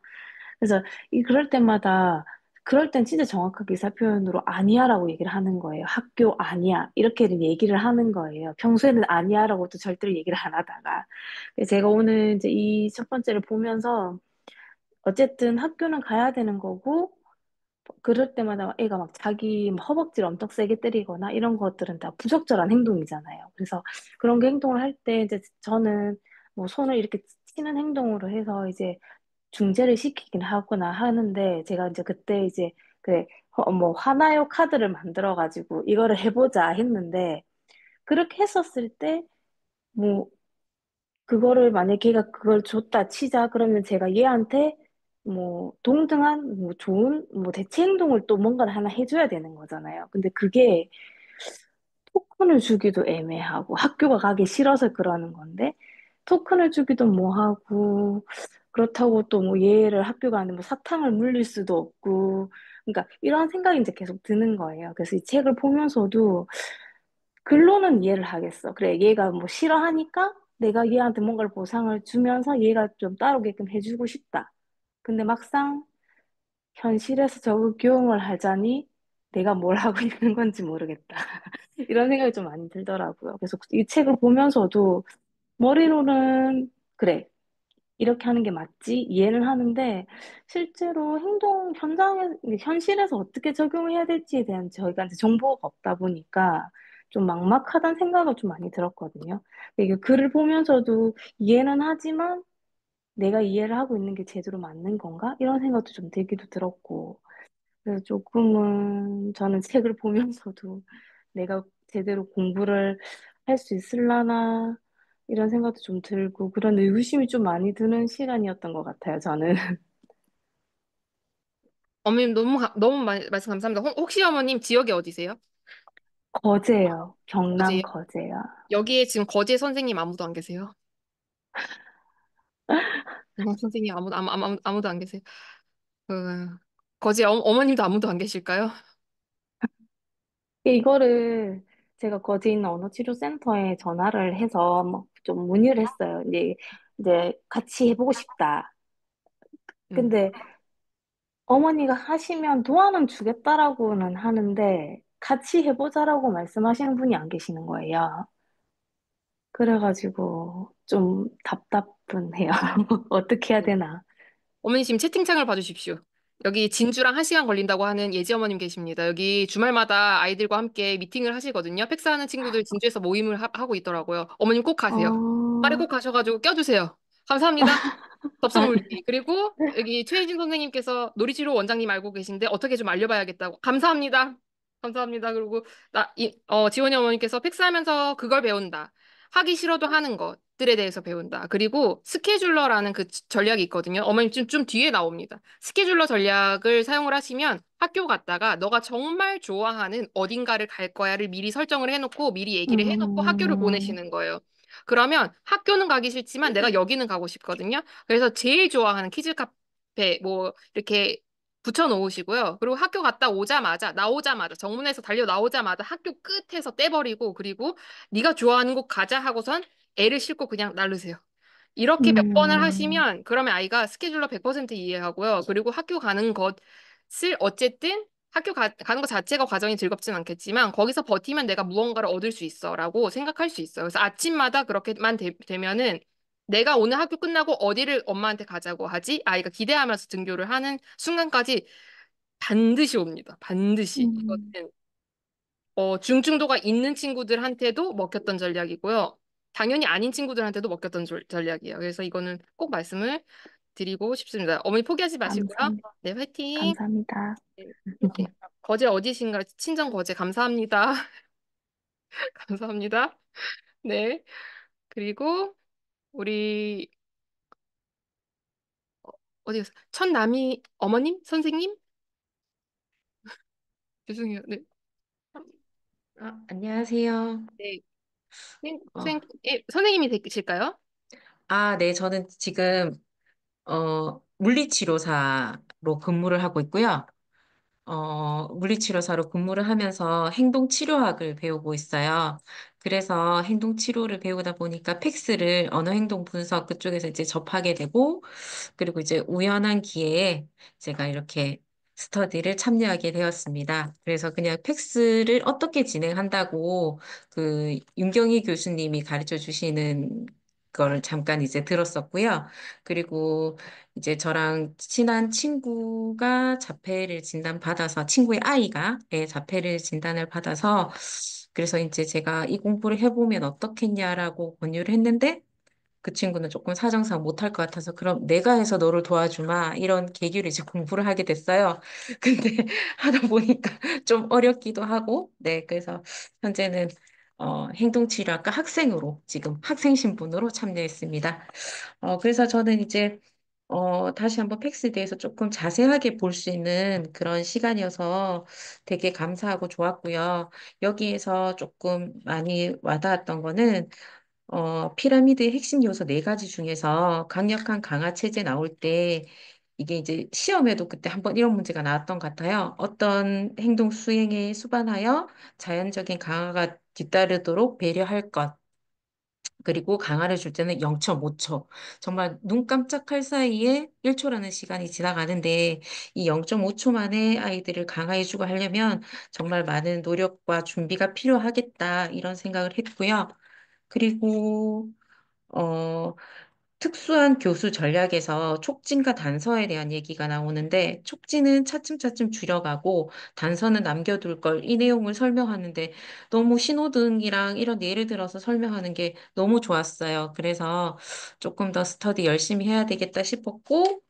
그래서 그럴 때마다 그럴 땐 진짜 정확하게 의사 표현으로 아니야라고 얘기를 하는 거예요. 학교 아니야. 이렇게는 얘기를 하는 거예요. 평소에는 아니야라고 또 절대로 얘기를 안 하다가. 그래서 제가 오늘 이제 이 첫 번째를 보면서 어쨌든 학교는 가야 되는 거고 그럴 때마다 애가 막 자기 막 허벅지를 엄청 세게 때리거나 이런 것들은 다 부적절한 행동이잖아요. 그래서 그런 게 행동을 할 때 이제 저는 뭐 손을 이렇게 치는 행동으로 해서 이제 중재를 시키긴 하거나 하는데 제가 이제 그때 이제 그래 뭐 화나요 카드를 만들어 가지고 이거를 해보자 했는데 그렇게 했었을 때 뭐 그거를 만약에 걔가 그걸 줬다 치자 그러면 제가 얘한테 뭐 동등한 뭐 좋은 뭐 대체 행동을 또 뭔가를 하나 해줘야 되는 거잖아요. 근데 그게 토큰을 주기도 애매하고 학교가 가기 싫어서 그러는 건데 토큰을 주기도 뭐하고 그렇다고 또 뭐 얘를 학교 가는데 뭐 사탕을 물릴 수도 없고 그러니까 이런 생각이 이제 계속 드는 거예요. 그래서 이 책을 보면서도 글로는 이해를 하겠어. 그래 얘가 뭐 싫어하니까 내가 얘한테 뭔가를 보상을 주면서 얘가 좀 따르게끔 해주고 싶다. 근데 막상 현실에서 적응 교육을 하자니 내가 뭘 하고 있는 건지 모르겠다. 이런 생각이 좀 많이 들더라고요. 그래서 이 책을 보면서도 머리로는 그래, 이렇게 하는 게 맞지? 이해는 하는데 실제로 행동 현장에, 현실에서 어떻게 적용을 해야 될지에 대한 저희가 이제 정보가 없다 보니까 좀 막막하다는 생각을 좀 많이 들었거든요. 이게 글을 보면서도 이해는 하지만 내가 이해를 하고 있는 게 제대로 맞는 건가? 이런 생각도 좀 들기도 들었고. 그래서 조금은 저는 책을 보면서도 내가 제대로 공부를 할 수 있을라나 이런 생각도 좀 들고 그런 의구심이 좀 많이 드는 시간이었던 것 같아요, 저는. 어머님 너무 말씀 감사합니다. 혹시 어머님 지역이 어디세요? 거제요. 경남 거제요? 거제요. 여기에 지금 거제 선생님 아무도 안 계세요? 선생님 아무도 안 계세요? 그, 거제 어머님도 아무도 안 계실까요? 이거를 제가 거기 있는 언어치료센터에 전화를 해서 뭐좀 문의를 했어요. 이제 같이 해보고 싶다. 음. 근데 어머니가 하시면 도와는 주겠다라고는 하는데 같이 해보자라고 말씀하시는 분이 안 계시는 거예요. 그래가지고 좀 답답해요. 어떻게 해야 되나. 어머니 지금 채팅창을 봐주십시오. 여기 진주랑 1시간 걸린다고 하는 예지 어머님 계십니다. 여기 주말마다 아이들과 함께 미팅을 하시거든요. 팩스하는 친구들 진주에서 모임을 하고 있더라고요. 어머님 꼭 가세요. 빨리 꼭 가셔가지고 껴주세요. 감사합니다. 접속 물기. 그리고 여기 최혜진 선생님께서 놀이치료 원장님 알고 계신데 어떻게 좀 알려봐야겠다고. 감사합니다. 감사합니다. 그리고 지원이 어머니께서 팩스하면서 그걸 배운다. 하기 싫어도 하는 것들에 대해서 배운다. 그리고 스케줄러라는 그 전략이 있거든요. 어머님 좀 뒤에 나옵니다. 스케줄러 전략을 사용을 하시면 학교 갔다가 너가 정말 좋아하는 어딘가를 갈 거야를 미리 설정을 해놓고 미리 얘기를 해놓고 학교를 음, 보내시는 거예요. 그러면 학교는 가기 싫지만 내가 여기는 가고 싶거든요. 그래서 제일 좋아하는 키즈 카페 뭐 이렇게 붙여 놓으시고요. 그리고 학교 갔다 오자마자 나오자마자 정문에서 달려 나오자마자 학교 끝에서 떼버리고 그리고 네가 좋아하는 곳 가자 하고선 애를 싣고 그냥 날르세요. 이렇게 몇 번을 음, 하시면 그러면 아이가 스케줄러 100% 이해하고요. 그리고 학교 가는 것을 어쨌든 가는 것 자체가 과정이 즐겁진 않겠지만 거기서 버티면 내가 무언가를 얻을 수 있어라고 생각할 수 있어요. 그래서 아침마다 그렇게만 되면은 내가 오늘 학교 끝나고 어디를 엄마한테 가자고 하지? 아이가 기대하면서 등교를 하는 순간까지 반드시 옵니다. 반드시. 음, 이거는 중증도가 있는 친구들한테도 먹혔던 전략이고요. 당연히 아닌 친구들한테도 먹혔던 전략이에요. 그래서 이거는 꼭 말씀을 드리고 싶습니다. 어머니 포기하지 마시고요. 감사합니다. 네, 화이팅. 감사합니다. 네, 네. 거제 어디신가? 친정 거제 감사합니다. 감사합니다. 네. 그리고 우리 어디 갔어? 천남이 어머님? 선생님? 죄송해요. 네. 안녕하세요. 네. 어, 선생님이 되실까요? 네, 저는 지금, 물리치료사로 근무를 하고 있고요. 물리치료사로 근무를 하면서 행동치료학을 배우고 있어요. 그래서 행동치료를 배우다 보니까 팩스를 언어행동 분석 그쪽에서 이제 접하게 되고, 그리고 이제 우연한 기회에 제가 이렇게 스터디를 참여하게 되었습니다. 그래서 그냥 팩스를 어떻게 진행한다고 그 윤경희 교수님이 가르쳐 주시는 거를 잠깐 이제 들었었고요. 그리고 이제 저랑 친한 친구가 자폐를 진단받아서, 친구의 아이가 자폐를 진단을 받아서, 그래서 이제 제가 이 공부를 해보면 어떻겠냐라고 권유를 했는데, 그 친구는 조금 사정상 못할 것 같아서 그럼 내가 해서 너를 도와주마 이런 계기로 이제 공부를 하게 됐어요. 근데 하다 보니까 좀 어렵기도 하고 네 그래서 현재는 행동치료학과 학생으로 지금 학생 신분으로 참여했습니다. 그래서 저는 이제 다시 한번 팩스에 대해서 조금 자세하게 볼 수 있는 그런 시간이어서 되게 감사하고 좋았고요. 여기에서 조금 많이 와닿았던 거는 피라미드의 핵심 요소 네 가지 중에서 강력한 강화 체제 나올 때 이게 이제 시험에도 그때 한번 이런 문제가 나왔던 것 같아요. 어떤 행동 수행에 수반하여 자연적인 강화가 뒤따르도록 배려할 것. 그리고 강화를 줄 때는 0.5초. 정말 눈 깜짝할 사이에 1초라는 시간이 지나가는데 이 0.5초 만에 아이들을 강화해주고 하려면 정말 많은 노력과 준비가 필요하겠다 이런 생각을 했고요. 그리고 어, 특수한 교수 전략에서 촉진과 단서에 대한 얘기가 나오는데 촉진은 차츰차츰 줄여가고 단서는 남겨둘 걸 이 내용을 설명하는데 너무 신호등이랑 이런 예를 들어서 설명하는 게 너무 좋았어요. 그래서 조금 더 스터디 열심히 해야 되겠다 싶었고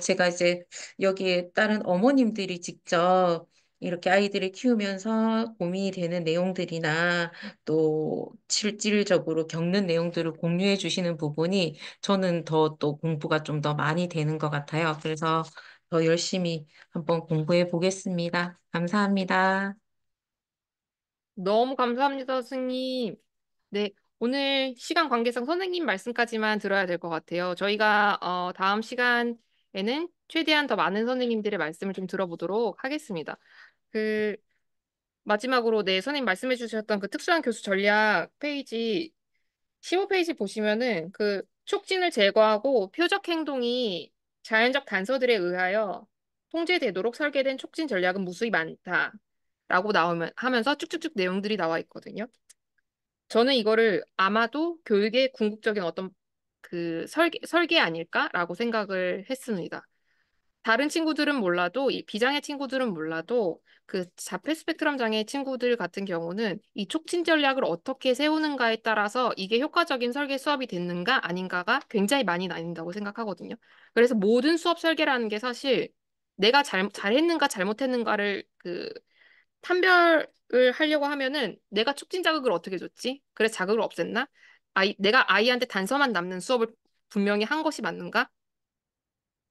제가 이제 여기에 따른 어머님들이 직접 이렇게 아이들을 키우면서 고민이 되는 내용들이나 또 실질적으로 겪는 내용들을 공유해 주시는 부분이 저는 더 또 공부가 좀 더 많이 되는 것 같아요. 그래서 더 열심히 한번 공부해 보겠습니다. 감사합니다. 너무 감사합니다, 선생님. 네, 오늘 시간 관계상 선생님 말씀까지만 들어야 될 것 같아요. 저희가 다음 시간에는 최대한 더 많은 선생님들의 말씀을 좀 들어보도록 하겠습니다. 그 마지막으로 네, 선생님 말씀해 주셨던 그 특수한 교수 전략 페이지 15페이지 보시면은 그 촉진을 제거하고 표적 행동이 자연적 단서들에 의하여 통제되도록 설계된 촉진 전략은 무수히 많다. 라고 나오면 하면서 쭉쭉쭉 내용들이 나와 있거든요. 저는 이거를 아마도 교육의 궁극적인 어떤 그 설계 아닐까라고 생각을 했습니다. 다른 친구들은 몰라도, 이 비장애 친구들은 몰라도 그 자폐 스펙트럼 장애 친구들 같은 경우는 이 촉진 전략을 어떻게 세우는가에 따라서 이게 효과적인 설계 수업이 됐는가 아닌가가 굉장히 많이 나뉜다고 생각하거든요. 그래서 모든 수업 설계라는 게 사실 내가 잘했는가 잘못했는가를 그 판별을 하려고 하면은 내가 촉진 자극을 어떻게 줬지? 그래서 자극을 없앴나? 내가 아이한테 단서만 남는 수업을 분명히 한 것이 맞는가?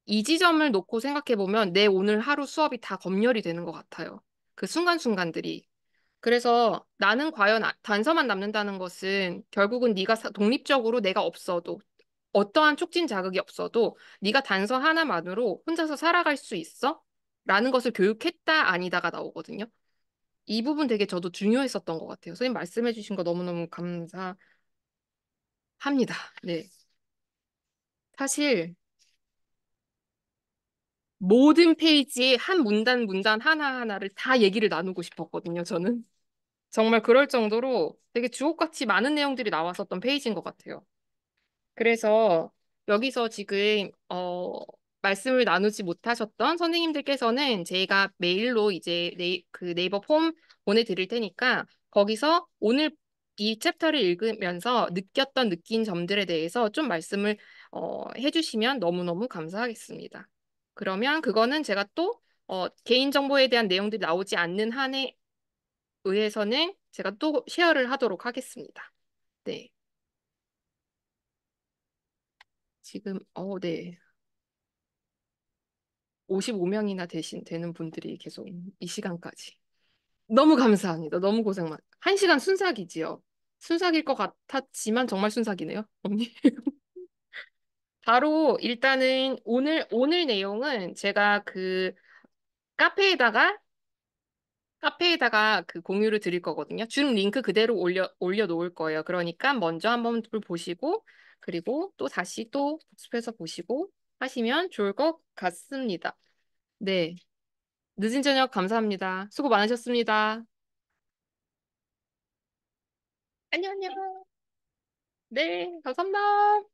이 지점을 놓고 생각해 보면 내 오늘 하루 수업이 다 검열이 되는 것 같아요. 그 순간순간들이. 그래서 나는 과연 단서만 남는다는 것은 결국은 네가 독립적으로 내가 없어도 어떠한 촉진 자극이 없어도 네가 단서 하나만으로 혼자서 살아갈 수 있어? 라는 것을 교육했다 아니다가 나오거든요. 이 부분 되게 저도 중요했었던 것 같아요. 선생님 말씀해 주신 거 너무너무 감사합니다. 네. 사실 모든 페이지에 한 문단 문단 하나하나를 다 얘기를 나누고 싶었거든요, 저는. 정말 그럴 정도로 되게 주옥같이 많은 내용들이 나왔었던 페이지인 것 같아요. 그래서 여기서 지금 말씀을 나누지 못하셨던 선생님들께서는 제가 메일로 이제 그 네이버 폼 보내드릴 테니까 거기서 오늘 이 챕터를 읽으면서 느꼈던 느낀 점들에 대해서 좀 말씀을 해주시면 너무너무 감사하겠습니다. 그러면 그거는 제가 또 개인정보에 대한 내용들이 나오지 않는 한에 의해서는 제가 또 쉐어를 하도록 하겠습니다. 네. 지금 네. 55명이나 되는 분들이 계속 이 시간까지. 너무 감사합니다. 너무 고생 많. 1시간 순삭이지요. 순삭일 것 같았지만 정말 순삭이네요, 언니. 바로 일단은 오늘 내용은 제가 그 카페에다가 그 공유를 드릴 거거든요. 줌 링크 그대로 올려 놓을 거예요. 그러니까 먼저 한번 보시고 그리고 또 다시 또 복습해서 보시고 하시면 좋을 것 같습니다. 네. 늦은 저녁 감사합니다. 수고 많으셨습니다. 안녕, 안녕. 네, 감사합니다.